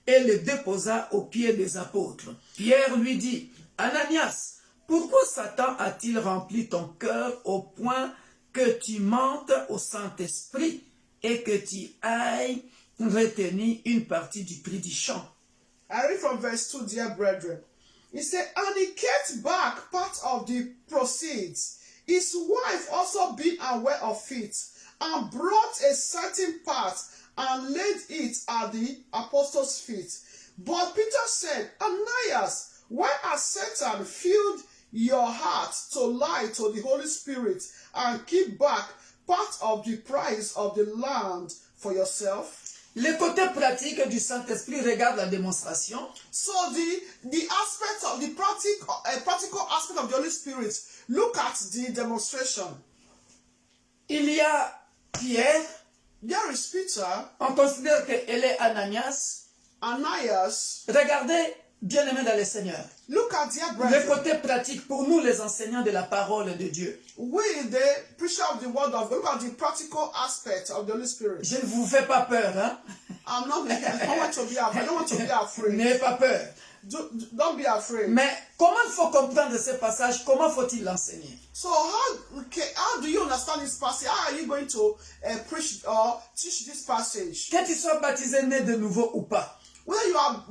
et le déposa aux pieds des apôtres. Pierre lui dit, Ananias, pourquoi Satan a-t-il rempli ton cœur au point que tu mentes au Saint-Esprit et que tu ailles retenir une partie du prix du champ? I read from verse 2, dear brethren. He said, and he kept back part of the proceeds, his wife also being aware of it. and brought a certain part and laid it at the apostles' feet. But Peter said, Ananias, why has Satan filled your heart to lie to the Holy Spirit and keep back part of the price of the land for yourself? Le côté pratique du Saint-Esprit regarde la démonstration. So the aspect of the practical aspect of the Holy Spirit, look at the demonstration. Il y a Pierre. There is Peter. On considère qu'elle est Ananias. Ananias. Regardez, bien-aimés dans le Seigneur. Look at their Le brethren. côté pratique pour nous, les enseignants de la parole de Dieu. We, the preacher of the word of God, look at the practical aspect of the Holy Spirit. Je ne vous fais pas peur, hein? I don't want to be afraid. N'ayez pas peur. Don't be afraid. Mais comment il faut comprendre ce passage? Comment faut-il l'enseigner? So how do you understand this passage? How are you going to preach or teach this passage? Que tu sois baptisé, né de nouveau ou pas. Whether you are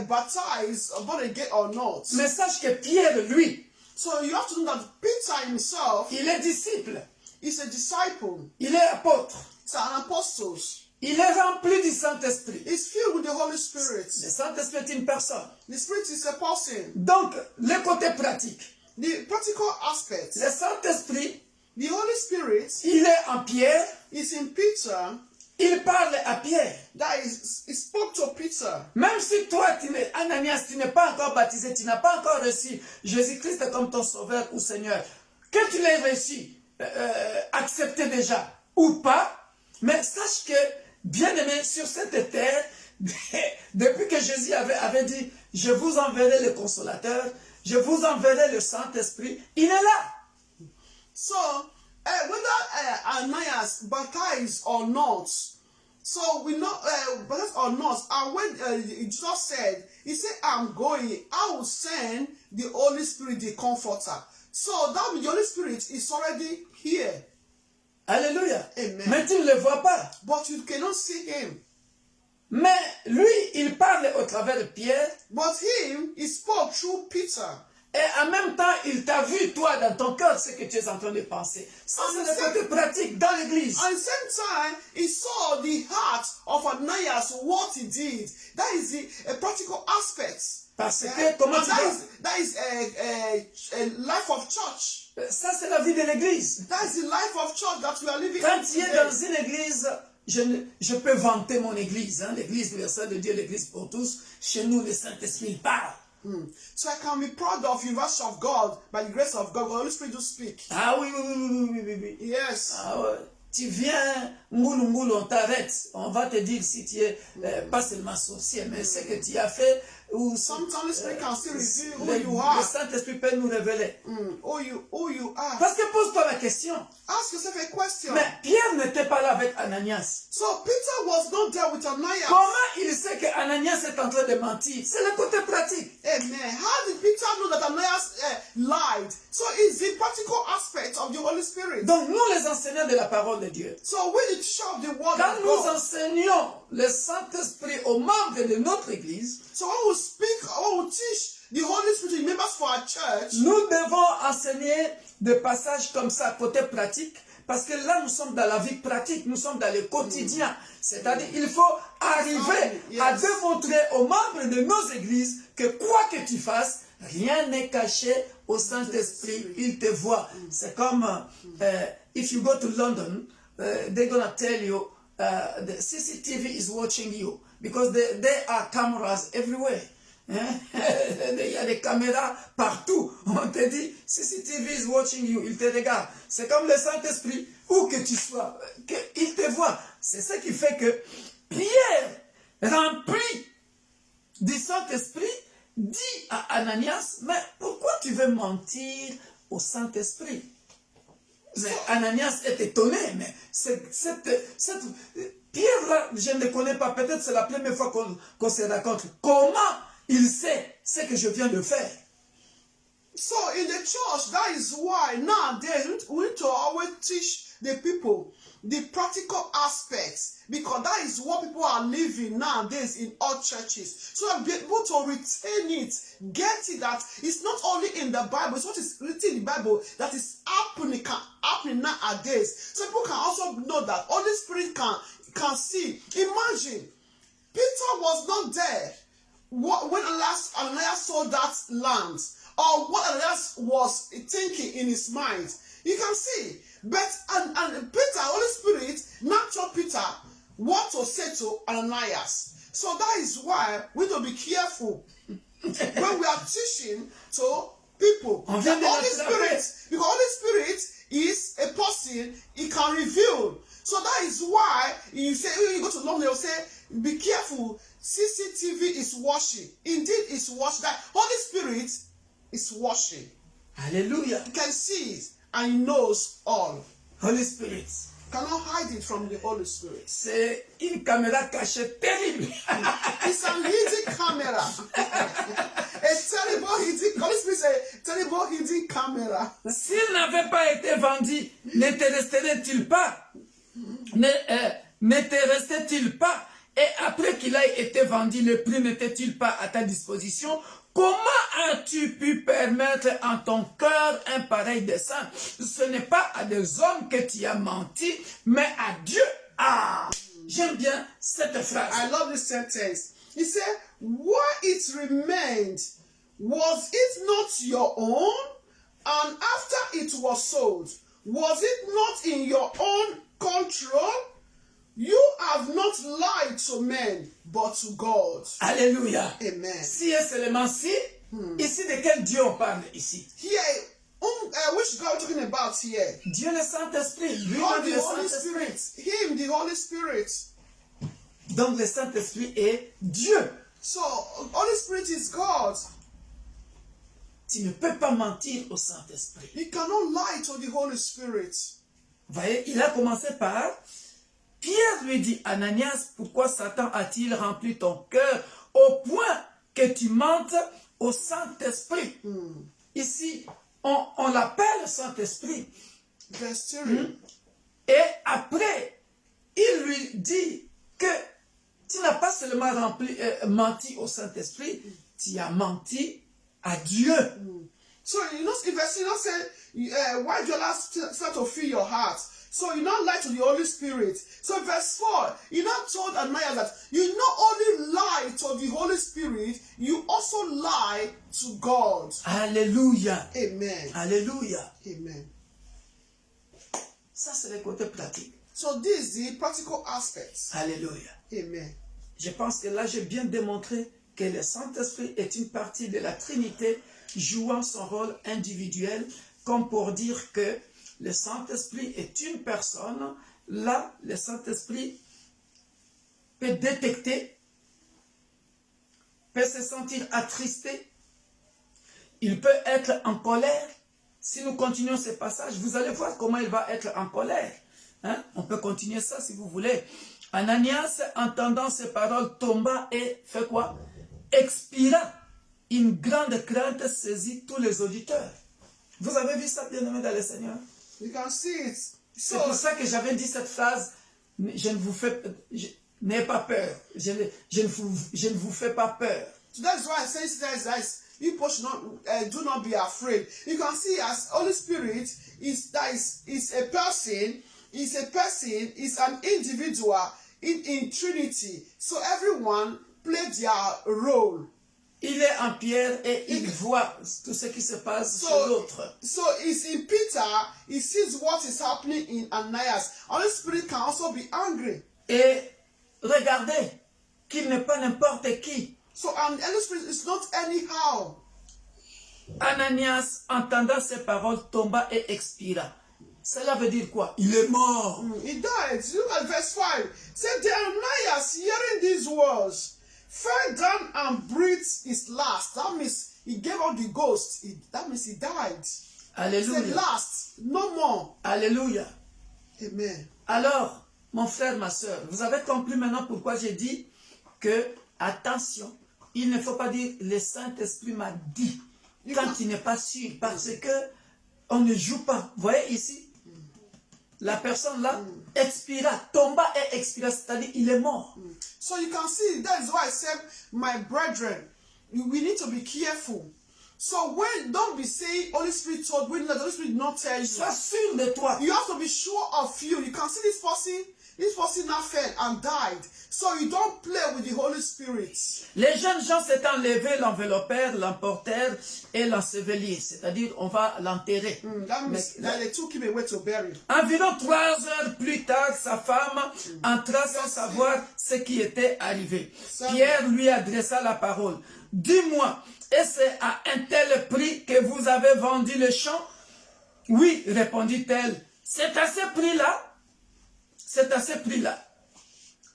baptized, or born again or not. Mais sache que Pierre, lui, So you have to know that Peter himself, il est disciple. is a disciple. Il est apôtre. He's an apostle. Il est rempli du Saint-Esprit. He's filled with the Holy Spirit. Le Saint-Esprit est une personne. The Spirit is a person. Donc, le côté pratique. The practical aspect. Le Saint-Esprit, The Holy Spirit il est en Pierre. is in Peter. Il parle à Pierre. That is, he spoke to Peter. Même si toi, Ananias, tu n'es pas encore baptisé, tu n'as pas encore reçu Jésus-Christ comme ton sauveur ou Seigneur, que tu l'aies reçu, accepté déjà ou pas, mais sache que, bien-aimé, sur cette terre, depuis que Jésus avait dit, je vous enverrai le consolateur, je vous enverrai le Saint-Esprit, il est là. So, whether Ananias baptized or not, so we know baptized or not, and when Jesus said, he said, I'm going, I will send the Holy Spirit, the Comforter. So that means the Holy Spirit is already here. Alléluia. Amen. Mais tu ne le vois pas. But you cannot see him. Mais lui, il parle au travers de Pierre. But him, he spoke through Peter. Et en même temps, il t'a vu, toi, dans ton cœur, ce que tu es en train de penser. Ça, c'est le côté pratique dans l'église. At the same time, he saw the heart of Ananias, what he did. That is the practical aspect. Parce que, comment tu vois? That is a life of church. Ça, c'est la vie de l'église. That is the life of church that we are living Quand in tu es today. dans une église, je peux vanter mon église, hein, l'église universelle de Dieu, l'église pour tous. Chez nous, le Saint-Esprit il parle. So I can be proud of the University of God, by the grace of God, the Holy Spirit to speak. Ah oui, oui, oui, oui, oui, oui. Yes. Ah ouais. Tu viens, ngoulou, on t'arrête. On va te dire si tu es pas seulement sorcier, mais ce que tu as fait. Ou Sometimes the Spirit can still reveal who you le are. Saint-Esprit peut nous révéler. Who you are. Parce que pose-toi la question. Ask yourself a question. Mais Pierre n'était pas là avec Ananias. So Peter was not there with Ananias. Comment il sait que Ananias est en train de mentir? C'est le côté pratique. Amen. How did Peter know that Ananias lied? So it's the practical aspect of the Holy Spirit. Donc nous les enseignants de la parole de Dieu, So we the teacher of the word quand of nous God. enseignons le Saint-Esprit aux membres de notre église, So when we speak, when we teach the Holy Spirit to members for our church, nous devons enseigner des passages comme ça, côté pratique, parce que là nous sommes dans la vie pratique, nous sommes dans le quotidien. C'est-à-dire il faut arriver à démontrer aux membres de nos églises que quoi que tu fasses, rien n'est caché au Saint-Esprit, il te voit. C'est comme, if you go to London, they're gonna tell you, the CCTV is watching you, because there are cameras everywhere. Il y a des caméras partout. On te dit, CCTV is watching you, il te regarde. C'est comme le Saint-Esprit, où que tu sois, il te voit. C'est ce qui fait que Pierre, rempli du Saint-Esprit, dit à Ananias, mais pourquoi tu veux mentir au Saint-Esprit? Mais Ananias est étonné, mais Pierre-là, je ne le connais pas, peut-être c'est la première fois qu'on se raconte. Comment il sait ce que je viens de faire? so in the church, that is why nowadays we need to always teach the people the practical aspects, because that is what people are living nowadays in all churches. So that be able to retain it, get it, that it's not only in the Bible, it's what is written in the Bible that is happening nowadays. So people can also know that Holy Spirit can see. Imagine, Peter was not there when Ananias saw that land, or what Ananias was thinking in his mind. You can see. But and Peter, Holy Spirit, now told Peter what to say to Ananias. So that is why we need to be careful when we are teaching to people. The Holy Spirit, because Holy Spirit is a person, he can reveal. So that is why you say, when you go to London, they'll say, be careful, CCTV is watching. Indeed, it's watching. That Holy Spirit is watching. Hallelujah. You can see it and he knows all. Holy Spirit. Cannot hide it from the Holy Spirit. C'est une caméra cachée terrible. It's an hidden camera. A terrible hidden, Holy Spirit say, terrible hidden camera. S'il n'avait pas été vendu, ne te resterait-il pas? Ne te restait-il pas? Et après qu'il ait été vendu, le prix n'était-il pas à ta disposition? Comment as-tu pu permettre en ton cœur un pareil dessein? Ce n'est pas à des hommes que tu as menti, mais à Dieu. Ah, j'aime bien cette phrase. I love this sentence. He said, what it remained, was it not your own? And after it was sold, was it not in your own control? You have not lied to men, but to God. Alléluia. Amen. Si et seulement si, ici de quel Dieu on parle ici? Here, which God are we talking about here? Dieu le Saint-Esprit. God, Lui-même the le Holy Saint-Esprit. Spirit. Him, the Holy Spirit. Donc le Saint-Esprit est Dieu. So, Holy Spirit is God. Tu ne peux pas mentir au Saint-Esprit. You cannot lie to the Holy Spirit. Vous voyez, il a commencé par... Pierre lui dit, Ananias, pourquoi Satan a-t-il rempli ton cœur au point que tu mentes au Saint-Esprit? Ici, on l'appelle Saint-Esprit. Verse 3. Et après, il lui dit que tu n'as pas seulement menti au Saint-Esprit, tu as menti à Dieu. So, in verse 3, you say, why do you start to fill your heart? So you not lie to the Holy Spirit. So verse 4, you not told Ananias that you not only lie to the Holy Spirit, you also lie to God. Alléluia. Amen. Alléluia. Amen. Ça, c'est le côté pratique. So this is the practical aspects. Alléluia. Amen. Je pense que là, j'ai bien démontré que le Saint-Esprit est une partie de la Trinité jouant son rôle individuel, comme pour dire que le Saint-Esprit est une personne. Là, le Saint-Esprit peut détecter, peut se sentir attristé, il peut être en colère. Si nous continuons ce passage, vous allez voir comment il va être en colère. Hein? On peut continuer ça si vous voulez. Ananias, entendant ces paroles, tomba et fait quoi? Expira. Une grande crainte saisit tous les auditeurs. Vous avez vu ça, bien-aimé dans le Seigneur? You can see it. C'est pour ça que j'avais dit cette phrase, n'ayez pas peur, je ne vous fais pas peur. So that's why I say that you should not do not be afraid. You can see as Holy Spirit is a person, is an individual in Trinity. So everyone played their role. Il est en Pierre et il voit tout ce qui se passe chez l'autre. So it's in Peter, he sees what is happening in Ananias. Holy Spirit can also be angry. Et regardez qu'il n'est pas n'importe qui. So and Holy Spirit is not anyhow. Ananias, entendant ces paroles, tomba et expira. Cela veut dire quoi? Il est mort. He died. Look at verse 5. Said the Ananias, hearing these words, fell down and breathed his last. That means he gave up the ghost. That means he died. Alléluia. He said last, no more. Alléluia. Amen. Alors, mon frère, ma soeur, vous avez compris maintenant pourquoi j'ai dit que, attention, il ne faut pas dire le Saint-Esprit m'a dit quand il n'est pas sûr, parce que on ne joue pas. Vous voyez ici, la personne là expira, tomba et expira, c'est-à-dire il est mort. So you can see, that is why I said, my brethren, we need to be careful. So don't be saying, Holy Spirit told, when the Holy Spirit did not tell you. Sois sûr de toi. You have to be sure of you. You can see this person now fell and died. So you don't play with the Holy Spirit. Les jeunes gens s'étant levés, l'enveloppèrent, l'emportèrent et l'ensevelirent. C'est-à-dire, on va l'enterrer. That means that they took him away to bury. Environ 3 heures plus tard, sa femme entra sans savoir ce qui était arrivé. Pierre lui adressa la parole. Dis-moi, et c'est à un tel prix que vous avez vendu le champ? Oui, répondit-elle. C'est à ce prix-là? C'est à ce prix-là.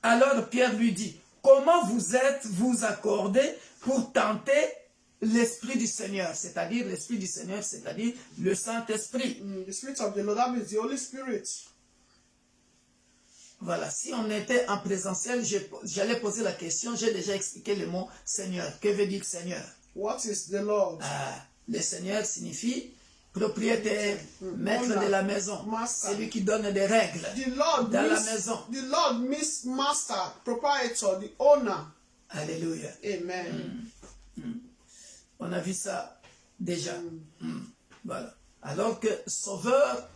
Alors Pierre lui dit, comment vous êtes-vous accordé pour tenter l'Esprit du Seigneur? C'est-à-dire l'Esprit du Seigneur, c'est-à-dire le Saint-Esprit. The Spirit of the Lord, that means the Holy Spirit. Voilà, si on était en présentiel, j'allais poser la question, j'ai déjà expliqué le mot Seigneur. Que veut dire Seigneur? What is the Lord? Le Seigneur signifie propriétaire, maître de la maison, celui qui donne des règles dans la maison. The Lord means master, proprietor, the owner. Alléluia. Amen. On a vu ça déjà. Voilà. Alors que sauveur,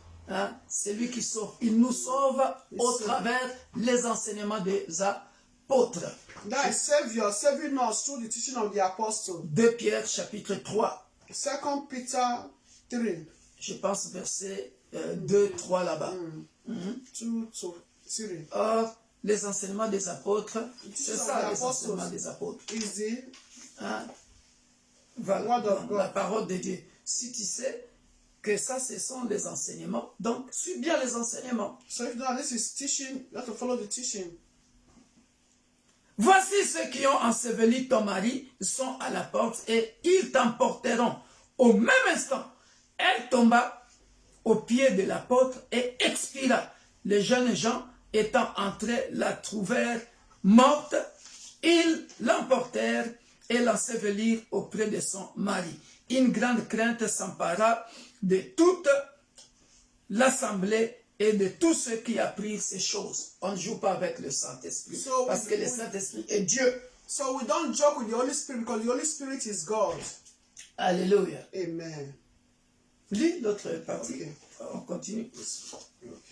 c'est lui qui sauve. Il nous sauve au travers les enseignements des apôtres. That is Savior, saving us through the teaching of the apostles. 2 Pierre chapitre 3. 2 Peter 3. Je pense verset 2-3 là-bas. 2 to 3. Or, les enseignements des apôtres, c'est ça les enseignements des apôtres. Easy. Voilà, la parole de Dieu. Si tu sais que ça, ce sont les enseignements, donc suis bien les enseignements. So if you know this is teaching, you have to follow the teaching. Voici ceux qui ont enseveli ton mari, sont à la porte et ils t'emporteront. Au même instant, elle tomba au pied de l'apôtre et expira. Les jeunes gens étant entrés la trouvèrent morte. Ils l'emportèrent et l'ensevelirent auprès de son mari. Une grande crainte s'empara de toute l'assemblée et de tous ceux qui apprirent ces choses. On ne joue pas avec le Saint-Esprit, parce que le Saint-Esprit est Dieu. So we don't joke with the Holy Spirit because the Holy Spirit is God. Alléluia. Amen. Lis l'autre partie. Okay. On continue. Okay.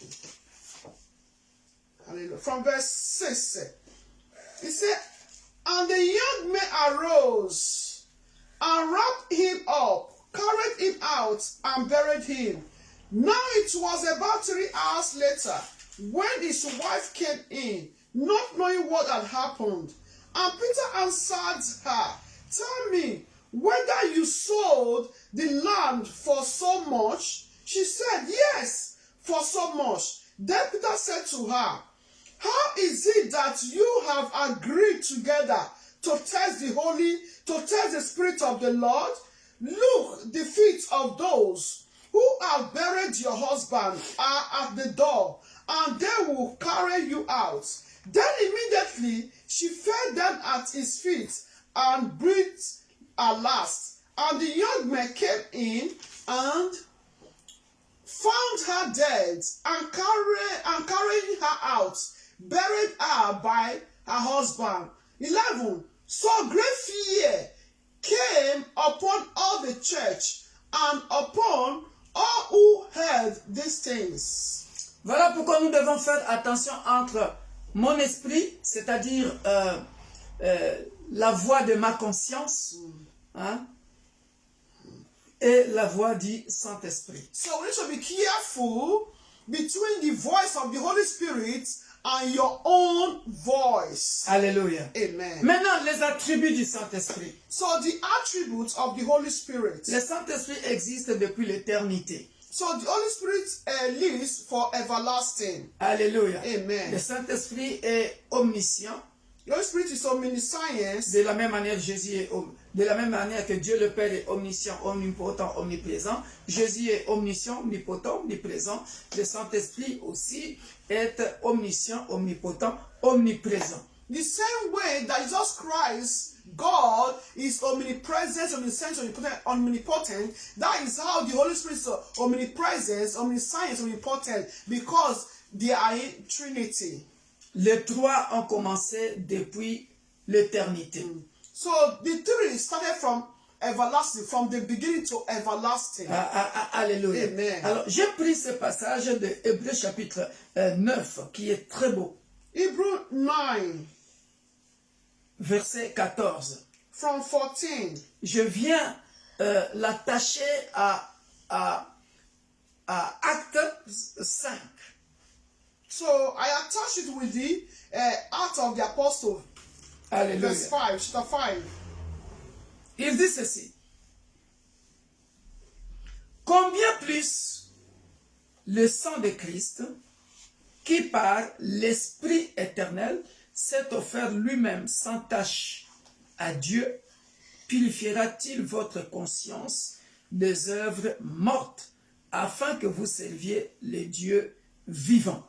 Hallelujah. From verse 6, it said, and the young man arose and wrapped him up, carried him out, and buried him. Now it was about 3 hours later when his wife came in, not knowing what had happened. And Peter answered her, tell me whether you sold the land for so much? She said, yes, for so much. Then Peter said to her, how is it that you have agreed together to test the Spirit of the Lord? Look, the feet of those who have buried your husband are at the door, and they will carry you out. Then immediately she fell down at his feet and breathed her last. And the young man came in and found her dead, and carrying her out, buried her by her husband. 11. So great fear came upon all the church and upon all who heard these things. Voilà pourquoi nous devons faire attention entre mon esprit, c'est-à-dire la voix de ma conscience, et la voix du Saint-Esprit. So we need to be careful between the voice of the Holy Spirit and your own voice. Alléluia. Amen. Maintenant, les attributs du Saint-Esprit. So the attributes of the Holy Spirit. Le Saint-Esprit existe depuis l'éternité. So the Holy Spirit lives for everlasting. Alléluia. Amen. Le Saint-Esprit est omniscient. The Holy Spirit is omniscience. De la même manière, de la même manière que Dieu le Père est omniscient, omnipotent, omniprésent, Jésus est omniscient, omnipotent, omniprésent. Le Saint-Esprit aussi est omniscient, omnipotent, omniprésent. The same way that Jesus Christ, God, is omnipresent, omniscient, omnipotent, that is how the Holy Spirit is omnipresent, omniscience, omnipotent, because they are in Trinity. Les trois ont commencé depuis l'éternité. So the three started from everlasting, from the beginning to everlasting. Alléluia. Amen. Alors, j'ai pris ce passage de Hébreux chapitre 9, qui est très beau. Hebrew 9, Verset 14. from 14. Je viens l'attacher à Acte 5. So I attach it with the Acts of the Apostle, Alléluia. verse 5, chapter 5. Il dit ceci. Combien plus le sang de Christ, qui par l'Esprit éternel s'est offert lui-même sans tache à Dieu, purifiera-t-il votre conscience des œuvres mortes, afin que vous serviez les dieux vivants.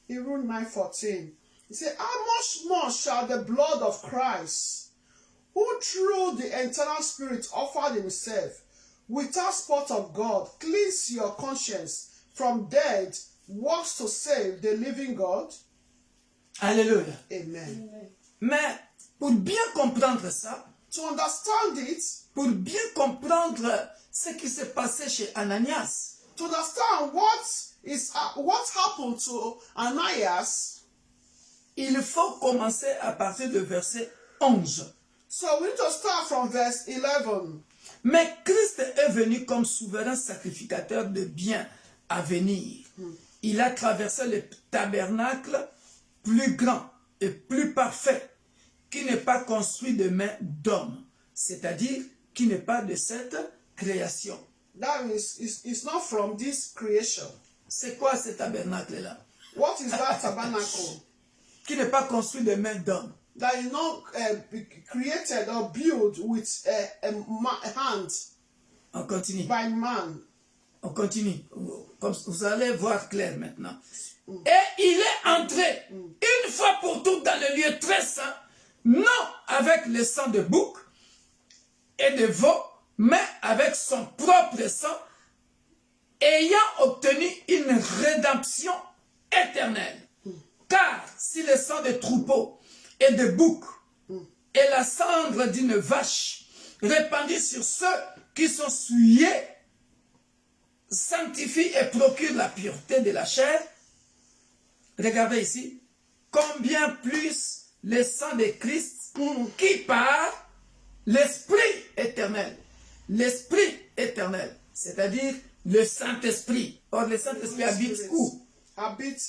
Hebrew 9:14. He said, how much more shall the blood of Christ, who through the eternal Spirit offered himself without spot of God, cleanse your conscience from dead works to save the living God? Alléluia. Amen. Mais pour bien comprendre ça, To understand it, pour bien comprendre ce qui s'est passé chez Ananias, to understand what happened to Ananias, il faut commencer à partir du verset 11. so we need to start from verse 11. Mais Christ est venu comme souverain sacrificateur de biens à venir. Il a traversé le tabernacle plus grand et plus parfait, qui n'est pas construit de main d'homme, c'est-à-dire qui n'est pas de cette création. That means it's not from this creation. C'est quoi ce tabernacle-là? What is that tabernacle? Qui n'est pas construit de main d'homme. That is not created or built with a hand On continue. by man. On continue. Comme vous allez voir clair maintenant. Et il est entré une fois pour toutes dans le lieu très saint, non avec le sang de bouc et de veau, mais avec son propre sang, ayant obtenu une rédemption éternelle. Car si le sang de troupeau et de bouc et la cendre d'une vache répandue sur ceux qui sont souillés sanctifie et procure la pureté de la chair, regardez ici, combien plus le sang de Christ qui par l'Esprit éternel, c'est-à-dire le Saint-Esprit. Or, le Saint-Esprit habite où? It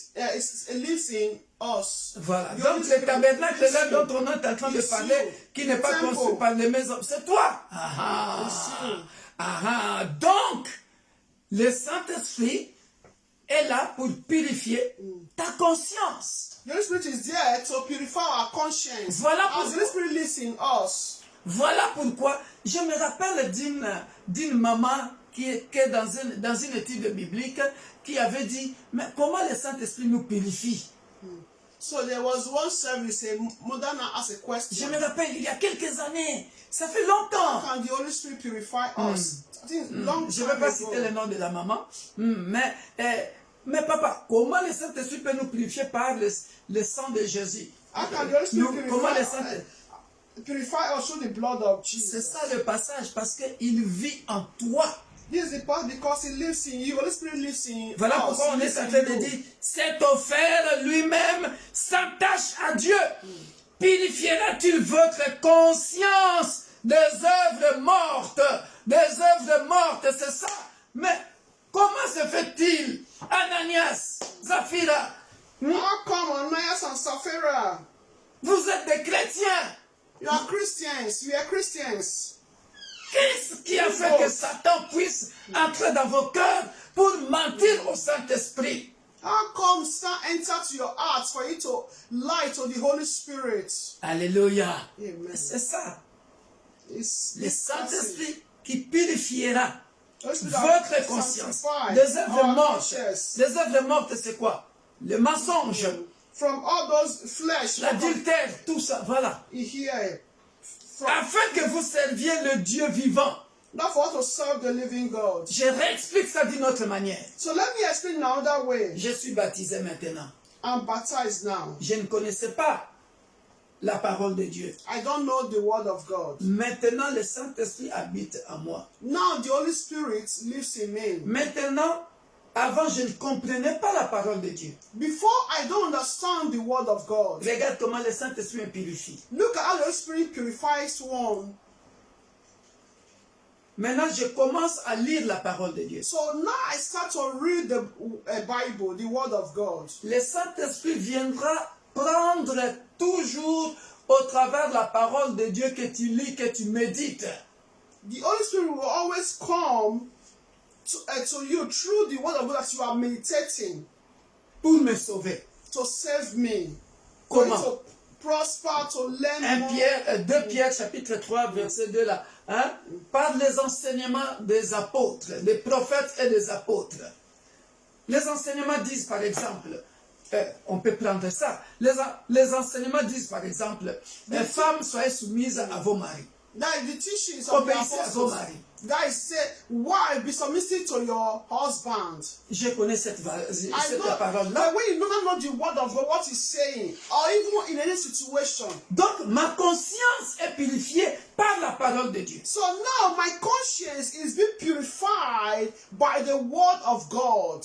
lives in us. Voilà. The Donc, Holy le Spirit tabernacle lives là in dont on est en train de It's parler, you. qui n'est pas Temple. construit par les maisons, c'est toi. Donc, le Saint-Esprit est là pour purifier ta conscience. The Holy Spirit is there to purify our conscience. Voilà As the Holy Spirit lives in us. Voilà pourquoi je me rappelle d'une maman qui est dans une étude biblique qui avait dit, mais comment le Saint-Esprit nous purifie? So there was one service, a mother now asked a Je question. me rappelle, il y a quelques années, ça fait longtemps. Can the Holy Spirit purify us? I think long Je ne time vais pas ago. citer le nom de la maman, mais papa, comment le Saint-Esprit peut nous purifier par le sang de Jésus? How can the Holy Spirit Comment le purify, Saint-Esprit? purify us through the blood of C'est Jesus? ça le passage, parce qu'il vit en toi. This is the part because He lives in you. Holy Spirit lives in Voilà us. pourquoi on He est lives en in train de you. dire, s'est offert lui-même sans tâche à Dieu. Purifiera-t-il votre conscience des œuvres mortes? Des œuvres mortes, c'est ça. Mais comment se fait-il, Ananias, Zaphira? How come Ananias and Sapphira? Vous êtes des chrétiens. You are Christians. We are Christians. Qu'est-ce qui a fait que Satan puisse entrer dans vos cœurs pour mentir au Saint-Esprit? How come Satan entered to your heart for you to lie to the Holy Spirit? Alléluia. Amen. C'est ça. It's Le Saint-Esprit qui purifiera Holy Spirit votre that conscience sanctify des œuvres our mortes. conscience Les œuvres mortes, c'est quoi? Le mensonge, from all those flesh. l'adultère, tout ça, voilà. Here. Afin que vous serviez le Dieu vivant. Not for us to serve the living God. Je réexplique ça d'une autre manière. So let me explain in another way. Je suis baptisé maintenant. I'm baptized now. Je ne connaissais pas la parole de Dieu. I don't know the word of God. Maintenant, le Saint-Esprit habite en moi. Now the Holy Spirit lives in me. Maintenant, avant, je ne comprenais pas la parole de Dieu. Before, I don't understand the word of God. Regarde comment le Saint-Esprit me purifie. Look at how the Holy Spirit purifies one. Maintenant, je commence à lire la parole de Dieu. So now I start to read the Bible, the word of God. Le Saint-Esprit viendra prendre toujours au travers de la parole de Dieu que tu lis, que tu médites. The Holy Spirit will always come to you through the word of God that you are meditating Pour me sauver. to save me. Comment? To prosper, to learn more. 2 Pierre chapitre 3 verset 2 là. Hein? Par les enseignements des apôtres, des prophètes et des apôtres. Les enseignements disent par exemple, on peut prendre ça, les enseignements disent par exemple, les femmes soyez soumises à vos maris. That the teachings of the Obéissez à vos apostles. maris. Guys say, why be submissive to your husband? Je connais cette parole-là. But when you don't know the word of God, what he's saying, or even in any situation. Donc, ma conscience est purifiée par la parole de Dieu. So now my conscience is being purified by the word of God.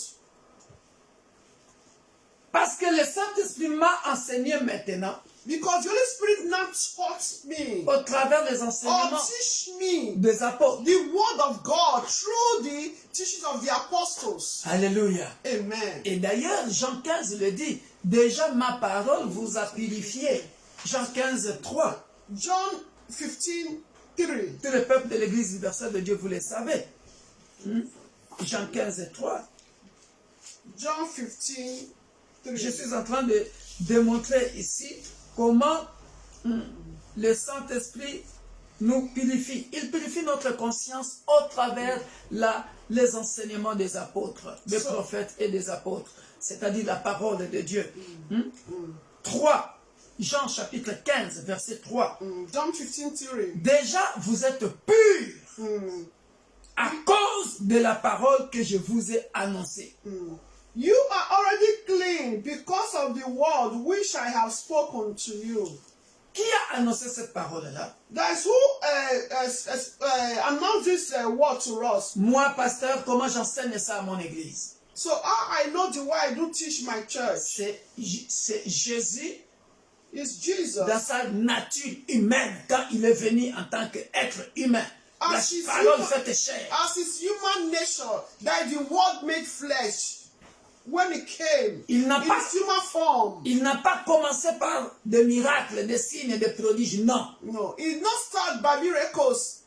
Parce que le Saint-Esprit m'a enseigné maintenant, Because the Holy Spirit now taught me, au travers des or enseignements teach me, des apôtres. the word of God through the teachings of the apostles. Alléluia. Amen. Et d'ailleurs, Jean 15 le dit, déjà ma parole vous a purifié. Jean 15, 3. John 15, 3. Tout le peuple de l'Église universelle de Dieu, vous le savez. Jean 15, 3. John 15, 3. Je suis en train de démontrer ici comment le Saint-Esprit nous purifie. Il purifie notre conscience au travers les enseignements des apôtres, des prophètes et des apôtres, c'est-à-dire la parole de Dieu. 3. Jean chapitre 15, verset 3. John 15, 3. Déjà, vous êtes purs à cause de la parole que je vous ai annoncée. You are already clean because of the word which I have spoken to you. Qui a annoncé cette parole-là? That's who announced this word to us. Moi, pasteur, comment j'enseigne ça à mon église? So I know the way I do teach my church. C'est Jésus It's Jesus. dans sa nature humaine, quand il est venu en tant qu'être humain. La As his parole human- faite chair. As his human nature, that the word made flesh. When it came Il n'a in pas- its human form. Il n'a pas commencé par des miracles, des signes, des prodiges, non. No, it not start by miracles,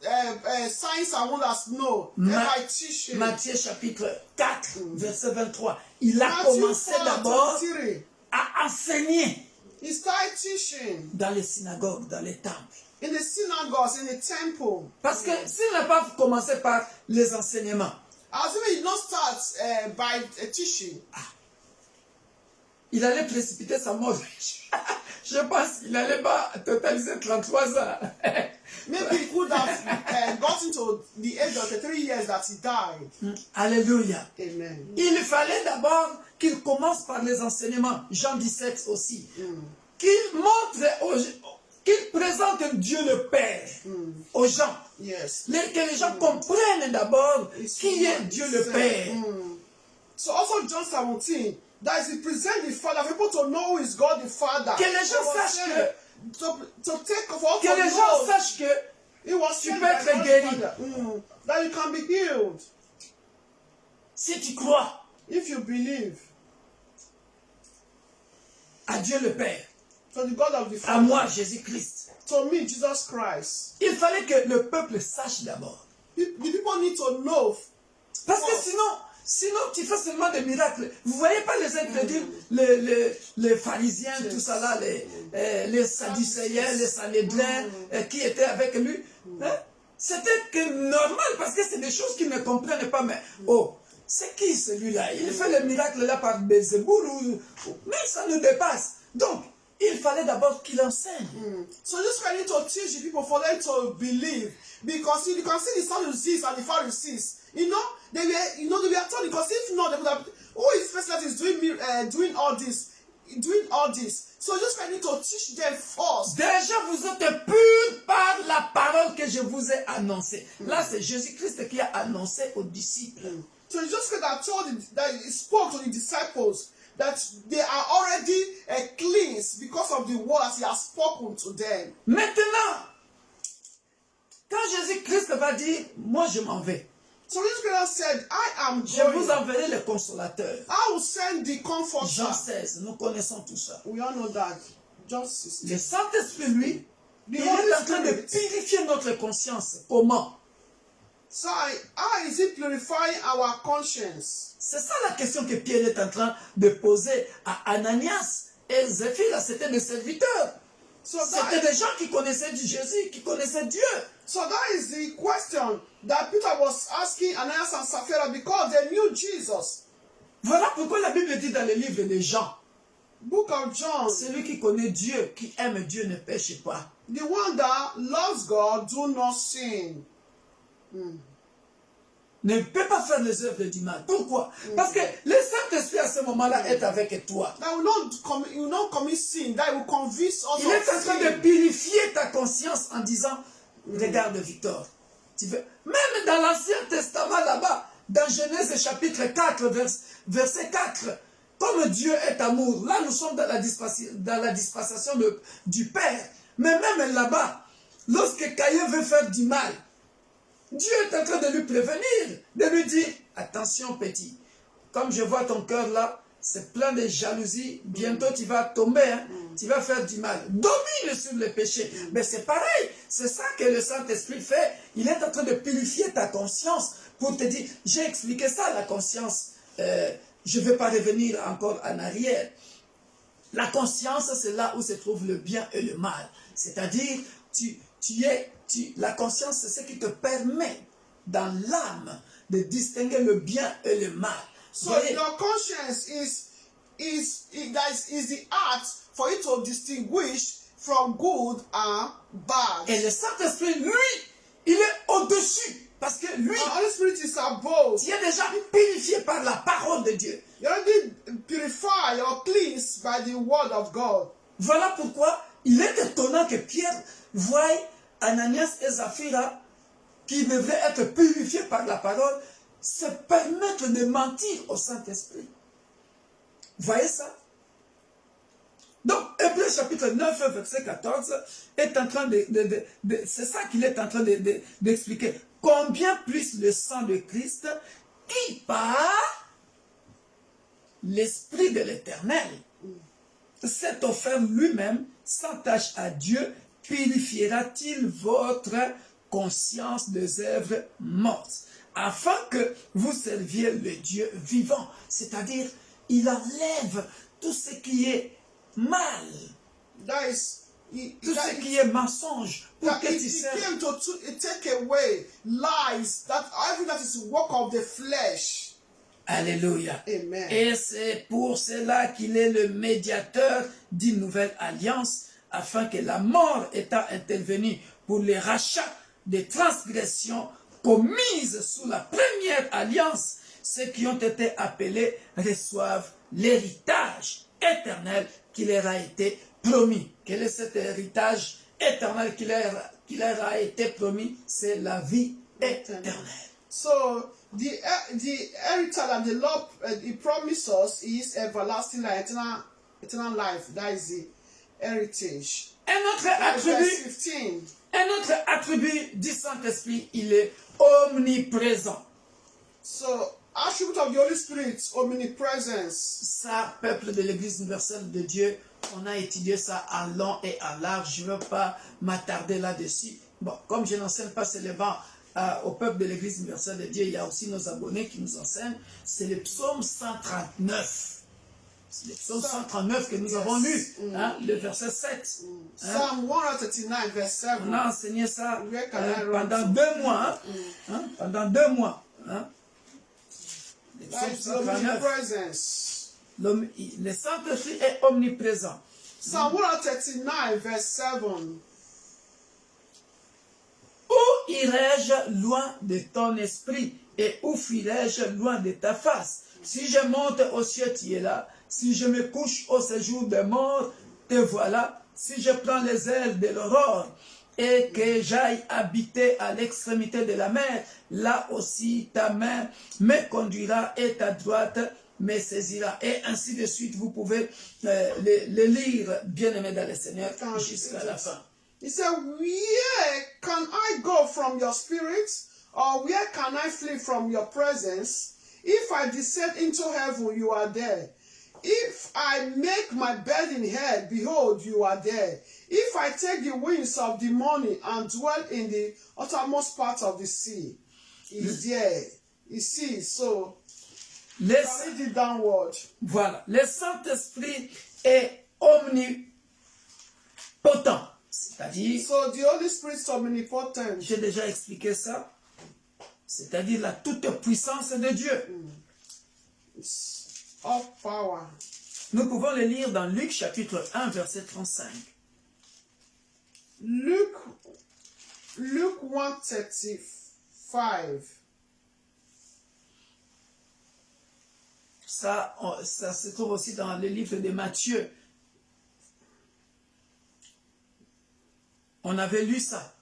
signs and wonders. No, by teaching. Matthieu chapitre 4, verset 23. Il a Matthew commencé 4, d'abord 23. à enseigner He started teaching dans les synagogues, dans les temples. in the synagogues, in the temple. Parce que s'il n'a pas commencé par les enseignements, As if he did not start by teaching. il allait précipiter sa mort. Je pense qu'il n'allait pas totaliser 33 ans. Maybe he could have gotten to the age of the 3 years that he died. Alléluia. Amen. Il fallait d'abord qu'il commence par les enseignements. Jean 17 aussi. Qu'il montre, qu'il présente Dieu le Père aux gens. Yes. Que les gens comprennent d'abord qui est Dieu le Père. So also John 17, that is he present the Father, for people to know who is God the Father. Que les gens sachent to take for que les gens sachent que it was tu sent peux by être God the guéri. Father. That you can be healed si tu crois if you believe à Dieu le Père, to the God of the à Father, moi Jésus-Christ. to me Jesus Christ. Il fallait que le peuple sache d'abord. The people need to know. Parce que sinon tu fais seulement des miracles. Vous ne voyez pas les incrédules, les pharisiens, tout ça là, les sadducéens, les sanhédrins qui étaient avec lui. Hein? C'était que normal parce que c'est des choses qu'ils ne comprennent pas. Mais c'est qui celui-là? Il fait le miracle là par Bézéboul mais ça nous dépasse. Donc, il fallait d'abord qu'il enseigne. So just ready to teach the people for them to believe, because you can see the Sadducees and the Pharisees. They were told, because if not, they would have. Who is this person that is doing all this? So just ready to teach them first. Déjà, vous êtes purs par la parole que je vous ai annoncée. Là, c'est Jésus-Christ qui a annoncé aux disciples. So just that he spoke to the disciples that they are already cleansed because of the word that he has spoken to them. Maintenant, quand Jésus-Christ va dire, moi je m'en vais. So Jesus Christ said, I am Je vous going. enverrai le consolateur. I will send the comforter. Jean 16, nous connaissons tout ça. We all know that. John 16. Le Saint-Esprit, lui, The il Holy est en train de Spirit. purifier notre conscience. Comment? So how is it purifying our conscience? C'est ça la question que Pierre est en train de poser à Ananias et Zéphir. C'était des serviteurs. So C'était that, des gens qui connaissaient du Jésus, qui connaissaient Dieu. so that is the question that Peter was asking Ananias and Sapphira, because they knew Jesus. Voilà pourquoi la Bible dit dans le livre de Jean, Book of John, celui qui connaît Dieu, qui aime Dieu, ne pêche pas. the one that loves God do not sin. Ne peut pas faire les œuvres du mal. Pourquoi? Parce que le Saint-Esprit à ce moment-là est avec toi. That will not commit sin. That will convince us Il est en of train de sin. purifier ta conscience en disant, regarde Victor, même dans l'Ancien Testament là-bas, dans Genèse chapitre 4, verset 4, comme Dieu est amour, là nous sommes dans la dispensation du Père, mais même là-bas, lorsque Caïn veut faire du mal, Dieu est en train de lui prévenir, de lui dire, attention petit, comme je vois ton cœur là, c'est plein de jalousie, bientôt tu vas tomber, hein? Tu vas faire du mal. Domine sur le péché. Mais c'est pareil, c'est ça que le Saint-Esprit fait. Il est en train de purifier ta conscience pour te dire, j'ai expliqué ça, la conscience. Je ne vais pas revenir encore en arrière. La conscience, c'est là où se trouve le bien et le mal. C'est-à-dire, la conscience, c'est ce qui te permet, dans l'âme, de distinguer le bien et le mal. So your conscience is the art for you to distinguish from good and bad. Et le Saint-Esprit, lui, il est au-dessus. Parce que lui, The Holy Spirit is above. il est déjà purifié par la parole de Dieu. You're already purified or cleansed by the word of God. Voilà pourquoi il est étonnant que Pierre voie Ananias et Sapphira, qui devraient être purifiés par la parole, se permettre de mentir au Saint-Esprit. Voyez ça? Donc, Hébreux chapitre 9, verset 14, est en train c'est ça qu'il est en train d'expliquer. Combien plus le sang de Christ, qui par l'Esprit de l'Éternel s'est offert lui-même sans tâche à Dieu, purifiera-t-il votre conscience des œuvres mortes, afin que vous serviez le Dieu vivant. C'est-à-dire, il enlève tout ce qui est mal, tout ce qui est mensonge, pour That que he tu serves. came to take away lies, that everything that is work of the flesh. Alléluia. Amen. Et c'est pour cela qu'il est le médiateur d'une nouvelle alliance, afin que la mort étant intervenue pour les rachats des transgressions commises sous la première alliance, ceux qui ont été appelés reçoivent l'héritage éternel qui leur a été promis. Quel est cet héritage éternel qui leur a été promis? C'est la vie éternelle. So the heritage that the Lord he promised us is everlasting life, eternal life. That is the heritage. Un autre Verse attribut 15. Un autre attribut du Saint-Esprit, il est omniprésent. So, attribute of the Holy Spirit, omnipresence. Ça, peuple de l'Église universelle de Dieu, on a étudié ça en long et en large. Je ne veux pas m'attarder là-dessus. Bon, comme je n'enseigne pas seulement au peuple de l'Église universelle de Dieu, il y a aussi nos abonnés qui nous enseignent. C'est le psaume 139. C'est le psaume 139 que nous avons lu, hein, le verset 7. Psalm 139, verse 7. On a enseigné ça Where can I run pendant to? 2 mois. Hein, pendant 2 mois. Hein. Le That psaume is 139. omnipresence. Le Saint-Esprit est omniprésent. Psalm 139, verse 7. Où irai-je loin de ton esprit et où fuirai-je loin de ta face? Si je monte aux cieux, tu es là. Si je me couche au séjour des morts, te voilà. Si je prends les ailes de l'aurore et que j'aille habiter à l'extrémité de la mer, là aussi ta main me conduira et ta droite me saisira. Et ainsi de suite, vous pouvez le lire, bien-aimé dans le Seigneur, jusqu'à la fin. He said, where can I go from your spirit? Or where can I flee from your presence? If I descend into heaven, you are there. If I make my bed in hell, behold, you are there. If I take the wings of the morning and dwell in the uttermost part of the sea, is there. You see, so read it downward. Voilà. Le Saint-Esprit est omnipotent. C'est-à-dire, so the Holy Spirit is omnipotent. J'ai déjà expliqué ça. C'est-à-dire la toute-puissance de Dieu. Of power. Nous pouvons le lire dans Luc chapitre 1, verset 35. Luke 1:35. Ça se trouve aussi dans le livre de Matthieu. On avait lu ça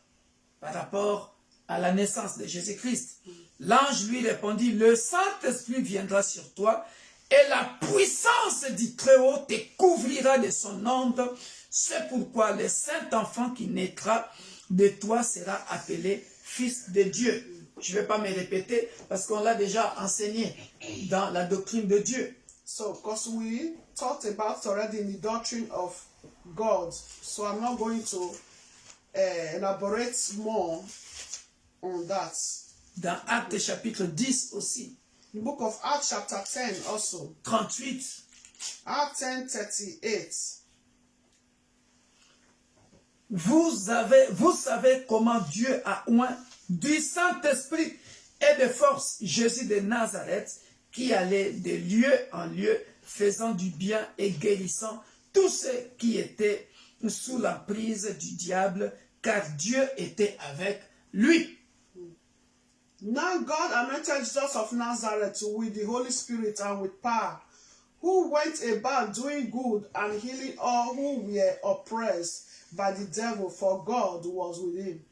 par rapport à la naissance de Jésus-Christ. L'ange lui répondit, le Saint-Esprit viendra sur toi et la puissance du Très-Haut te couvrira de son ombre. C'est pourquoi le Saint-Enfant qui naîtra de toi sera appelé Fils de Dieu. Je ne vais pas me répéter parce qu'on l'a déjà enseigné dans la doctrine de Dieu. So, because we talked about already in the doctrine of God, so I'm not going to elaborate more on that. Dans Actes chapitre 10 aussi. The book of Acts chapter 10 also. 38. Acts 10:38. Vous savez comment Dieu a oint du Saint-Esprit et de force Jésus de Nazareth qui allait de lieu en lieu faisant du bien et guérissant tous ceux qui étaient sous la prise du diable car Dieu était avec lui. Now God anointed Jesus of Nazareth with the Holy Spirit and with power, who went about doing good and healing all who were oppressed by the devil, for God was with him.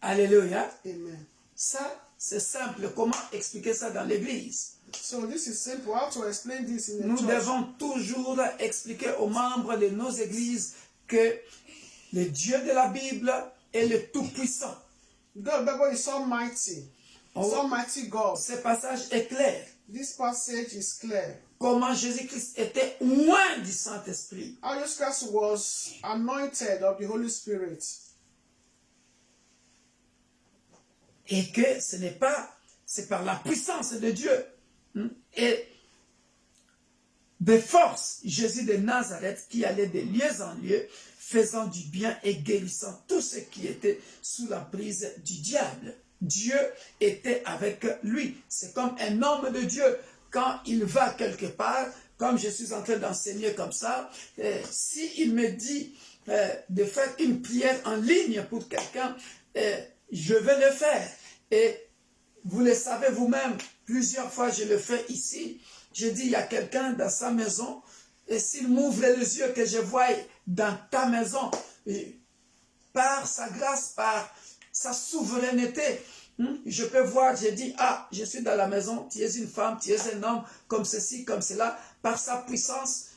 Alléluia. Amen. Ça, c'est simple. Comment expliquer ça dans l'église? So this is simple. How to explain this in the Nous church? devons toujours expliquer aux membres de nos églises que le Dieu de la Bible est le Tout-Puissant. God, Bible is almighty. It's almighty God. Ce passage est clair. This passage is clear. Comment Jésus-Christ était loin du Saint-Esprit. How Jesus Christ was anointed of the Holy Spirit. Et que ce n'est pas, c'est par la puissance de Dieu. Et de force, Jésus de Nazareth qui allait de lieu en lieu, faisant du bien et guérissant tous ceux qui étaient sous la prise du diable. Dieu était avec lui. C'est comme un homme de Dieu. Quand il va quelque part, comme je suis en train d'enseigner comme ça, s'il me dit de faire une prière en ligne pour quelqu'un, je vais le faire. Et vous le savez vous-même, plusieurs fois je le fais ici. Je dis, il y a quelqu'un dans sa maison, et s'il m'ouvre les yeux que je vois dans ta maison, par sa grâce, par sa souveraineté, je peux voir, je dis, ah, je suis dans la maison, tu es une femme, tu es un homme, comme ceci, comme cela, par sa puissance,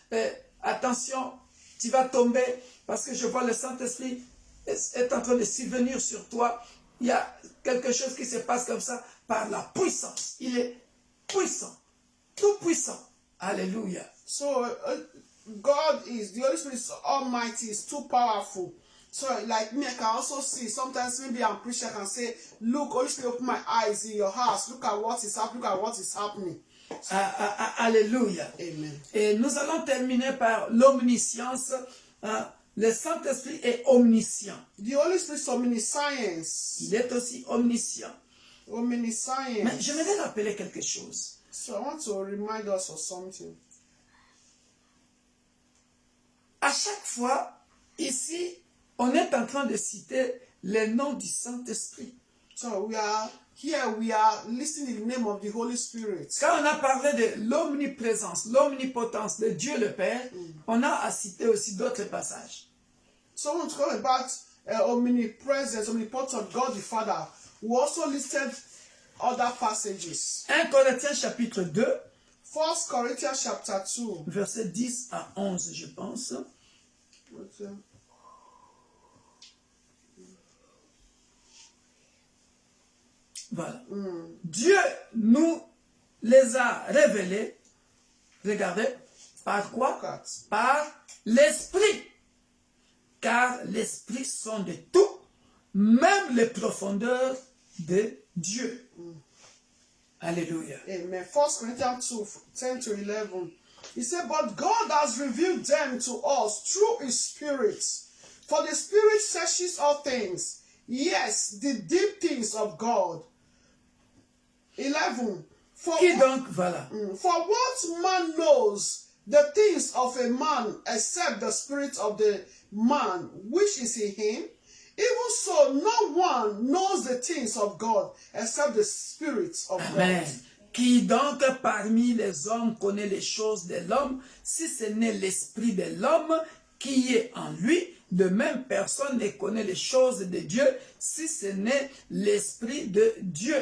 attention, tu vas tomber, parce que je vois le Saint-Esprit est en train de survenir sur toi. Il y a quelque chose qui se passe comme ça, par la puissance. Il est puissant, tout puissant. Alléluia. So, God is, the Holy Spirit is almighty, is too powerful. So, like me, I can also see, sometimes maybe I'm preaching, I can say, look, Holy Spirit, open my eyes in your house, look at what is happening, look at what is happening. Alléluia. Amen. Et nous allons terminer par l'omniscience. Le Saint-Esprit est omniscient. The Holy Spirit is omniscience. Il est aussi omniscient. Omniscience. Mais j'aimerais rappeler quelque chose. So I want to remind us of something. à chaque fois, ici, on est en train de citer les noms du Saint-Esprit. So we are listening in the name of the Holy Spirit. Quand on a parlé de l'omniprésence, l'omnipotence de Dieu le Père, on a à citer aussi d'autres passages. So when we talk about omnipresence, omnipotence of God the Father, we also listed other passages. 1 Corinthiens chapitre 2, 1 Corinthians chapter 2. versets 10 à 11, je pense. Voilà. Dieu nous les a révélés, regardez, par quoi? Par l'Esprit. Car l'Esprit sonde tout, même les profondeurs de Dieu. Alléluia. Amen. 1 Corinthians 2, 10 to 11. He said, but God has revealed them to us through his Spirit. For the Spirit searches all things. Yes, the deep things of God. 11. Qui donc, voilà. For what man knows the things of a man except the spirit of the man which is in him? Even so, no one knows the things of God except the Spirit of Amen. God. Qui donc parmi les hommes connaît les choses de l'homme, si ce n'est l'esprit de l'homme qui est en lui? De même, personne ne connaît les choses de Dieu si ce n'est l'esprit de Dieu.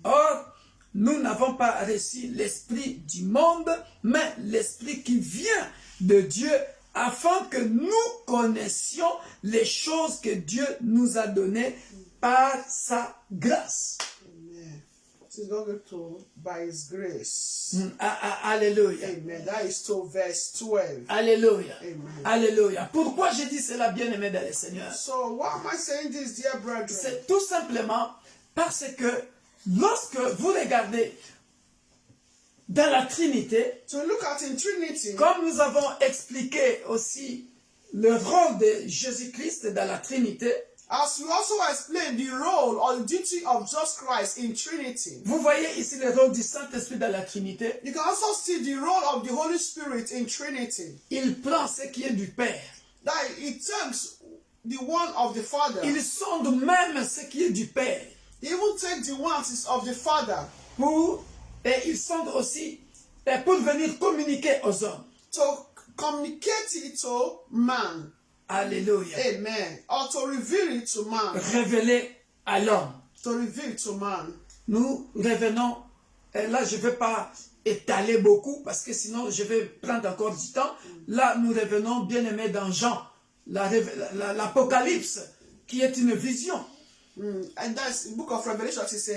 Or, nous n'avons pas reçu l'esprit du monde, mais l'esprit qui vient de Dieu, afin que nous connaissions les choses que Dieu nous a données par sa grâce. Amen. It is God to by his grace. Alléluia. Amen. That is to verse 12. Alléluia. Amen. Alléluia. Pourquoi je dis cela, bien-aimé dans le Seigneur? So why am I saying this, dear brethren? C'est tout simplement parce que lorsque vous regardez dans la Trinité, To look at in Trinity, comme nous avons expliqué aussi le rôle de Jésus-Christ dans la Trinité, as we also explain the role or the duty of Jesus Christ in Trinity, vous voyez ici le rôle du Saint-Esprit dans la Trinité. you can also see the role of the Holy Spirit in Trinity. Il prend ce qui est du Père. That it takes the one of the Father. Il sonde même ce qui est du Père. He even takes the ones of the Father Et il sonde aussi pour venir communiquer aux hommes. to communicate it to man. Alléluia. Amen. Or to reveal it to man. Révéler à l'homme. To reveal it to man. Nous revenons, et là je ne vais pas étaler beaucoup parce que sinon je vais prendre encore du temps. Là nous revenons bien aimé dans Jean, l'Apocalypse qui est une vision. And that's the book of Revelation. It's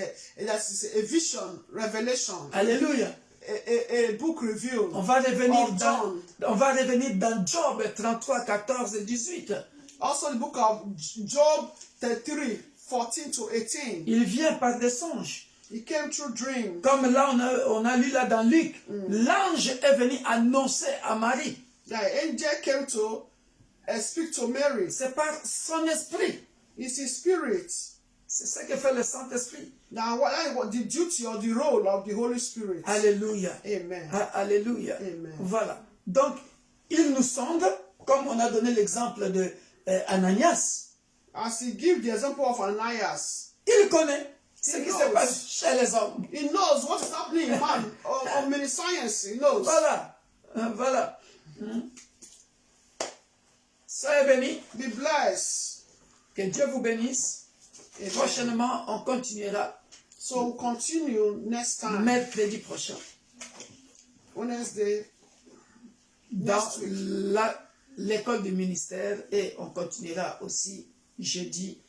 a vision, revelation. Alléluia. A book revealed. On va revenir of dans, John. on va revenir dans Job 33, 14 et 18. Also the book of Job 33, 14 to 18. Il vient par des songes. He came through dream. Comme là on a lu là dans Luc, l'ange est venu annoncer à Marie. The angel came to speak to Mary. C'est par son esprit. It's his spirit. C'est ce que fait le Saint-Esprit. Now, what the duty or the role of the Holy Spirit? Alléluia. Amen. Alléluia. Amen. Voilà. Donc, il nous sonde, comme on a donné l'exemple de Ananias. As he gives the example of Ananias, Il connaît ce qui knows. se passe chez les hommes. he knows what is happening in man on many science. He knows. Voilà. Voilà. Soyez bénis. Be blessed. Que Dieu vous bénisse. Amen. Prochainement, on continuera So we'll continue next time, mercredi prochain Wednesday, dans next week. l'école du ministère et on continuera aussi jeudi.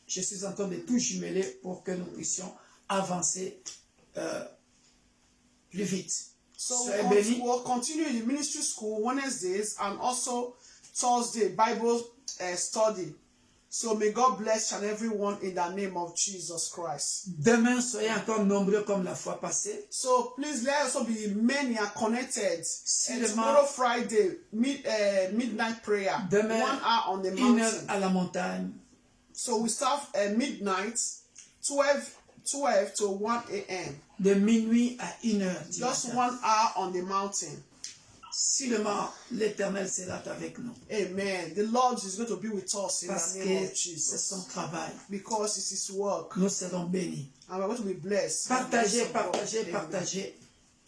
Je suis en train de tout jumeler pour que nous puissions avancer plus vite. So Soyez bénis. we'll continue in the ministry school Wednesdays and also Thursday Bible study. So may God bless and everyone in the name of Jesus Christ. Demain, soyez encore nombreux comme la fois passée. So please let us also be many are connected. And Seulement- tomorrow Friday, midnight prayer, Demain, 1 hour on the 1 mountain. heure à la montagne. So we start at midnight, 12 to 1 a.m. De minuit à 1 heure du Just matin. 1 hour on the mountain. Seulement l'Éternel sera avec nous. Amen. The Lord is going to be with us in Parce the name que of c'est Jesus. son travail. Because it's His work. Nous serons bénis. And we're going to be blessed. Partagez, Blessed of God. partagez, Amen. partagez.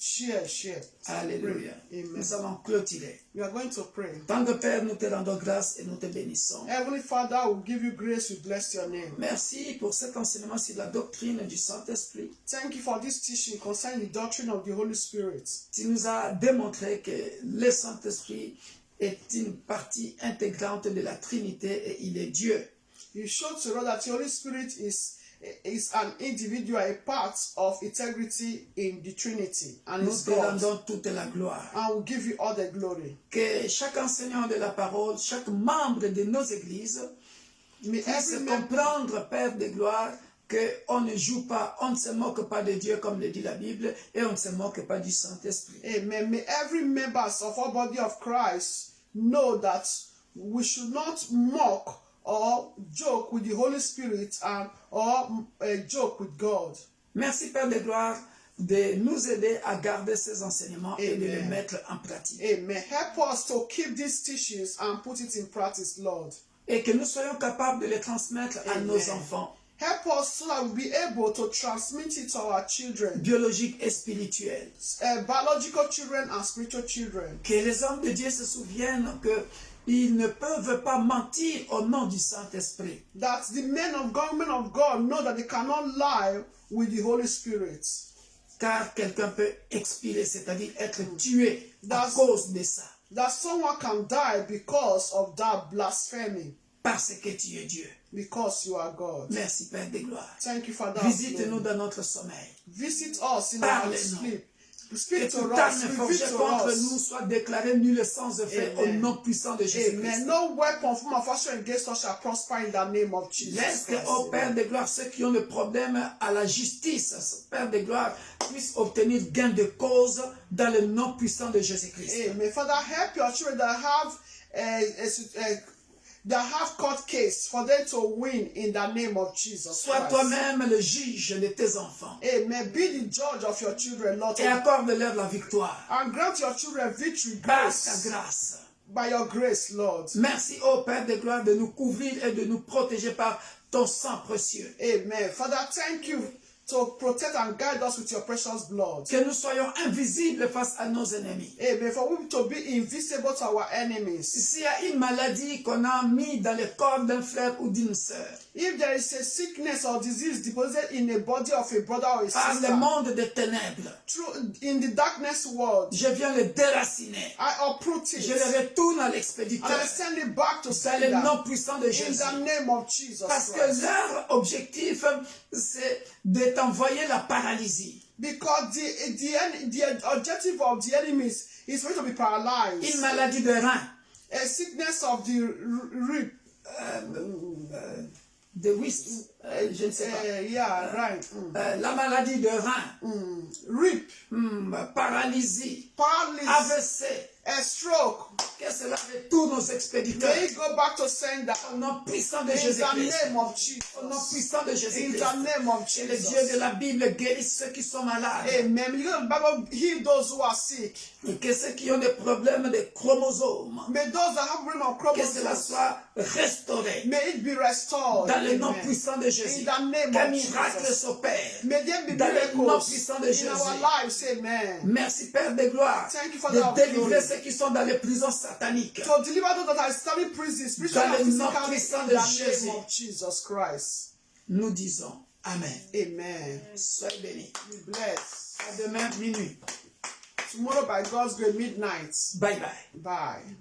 Share. Alléluia. Amen. Nous allons clôturer. We are going to pray. Tant que Père, nous te rendons grâce et nous te bénissons. Heavenly Father, we give you grace, we bless your name. Merci pour cet enseignement sur la doctrine du Saint-Esprit. Thank you for this teaching concerning the doctrine of the Holy Spirit. Tu nous as démontré que le Saint-Esprit est une partie intégrante de la Trinité et il est Dieu. You showed to us that the Holy Spirit is an individual, a part of integrity in the Trinity, and Nous is te God. rendons toute la gloire. And we give you all the glory. Que chaque enseignant de la parole, chaque membre de nos églises May puisse every member, comprendre, Père de gloire, qu'on ne joue pas, on ne se moque pas de Dieu comme le dit la Bible et on ne se moque pas du Saint-Esprit. amen. May every members of our body of Christ know that we should not mock or joke with the Holy Spirit or joke with God. Merci Père de gloire de nous aider à garder ces enseignements et de les Amen. mettre en pratique. Amen. Help us to keep these teachings and put it in practice, Lord. Et que nous soyons capables de les transmettre à Amen. nos enfants, Help us so that we'll be able to transmit it to our children, biologiques et spirituels. biological children and spiritual children. Que les hommes de Dieu se souviennent qu'ils ne peuvent pas mentir au nom du Saint-Esprit. That the men of God know that they cannot lie with the Holy Spirit. Car quelqu'un peut expirer, c'est-à-dire être tué à That's- cause de ça. That someone can die because of that blasphemy, Parce que tu es Dieu. because you are God. Merci Père de gloire. Thank you for that. Visite-nous Lord. dans notre sommeil. Visit us in our Parlez-nous. sleep. Que Speak to toute us. arme Reveal forgée to contre nous us. soit déclarée nulle sans effet au Amen. nom puissant de Jésus-Christ. Amen. No weapon from a fashion against us shall prosper in the name of Jesus Laisse que, Christ. ô Père de gloire, ceux qui ont le problème à la justice, Père de gloire, puissent obtenir gain de cause dans le nom puissant de Jésus-Christ. Amen. Father, help your children that have court case for them to win in the name of Jesus Sois Christ. toi-même le juge de tes enfants Amen. Be the judge of your children, Lord. et accorde-leur la victoire And grant your children victory, par ta grace, grâce. by your grace, Lord. Merci, ô Père de gloire, de nous couvrir et de nous protéger par ton sang précieux. Amen. Father, thank you to protect and guide us with your precious blood. Que nous soyons invisibles face à nos ennemis. Amen. For we to be invisible to our enemies. S'il y a une maladie qu'on a mis dans le corps d'un frère ou d'une sœur, If there is a sickness or disease deposited in a body of a brother or a par le sister, monde des ténèbres, in the darkness world, je viens le déraciner. I uproot it. Je le retourne à And l'expéditeur I send it back to dans le sender. nom puissant de In Jésus. the name of Jesus Parce que Christ. leur objectif, c'est de t'envoyer la paralysie. Because the objective of the enemies is for you to be paralyzed. Une maladie de rein, A sickness of the rib. de whist, je ne sais pas. Yeah, right. La maladie de rein, Rib. paralysie, Paralysis. AVC, A stroke. que cela retourne aux expéditeurs. May it go back to sender. Au nom puissant de In the Jésus-Christ. name of Jesus. Au nom puissant de In Jésus-Christ. the name of Et le Dieu Jesus. de la Bible guérisse ceux qui sont malades. Amen. You know, the Bible heal those who are sick. Et que ceux qui ont des problèmes de chromosomes, May those that have problem of que cela chromosomes, soit restauré. may it be restored. Dans le nom Amen. puissant de Jésus. In the name Qu'un of miracle Jesus. s'opère. May there be Dans le nom miracles puissant de in Jésus. our lives. Amen. Merci Père de gloire Thank you for de that délivrer glory. ceux qui sont dans les prisons sataniques. To deliver those that are studying prison, spiritually Dans and le nom physically, puissant in de the Jésus. name of Jesus Christ. Nous disons Amen. Amen. Soyez bénis. Be blessed. À demain minuit. Tomorrow by God's grace, midnight. Bye bye. Bye.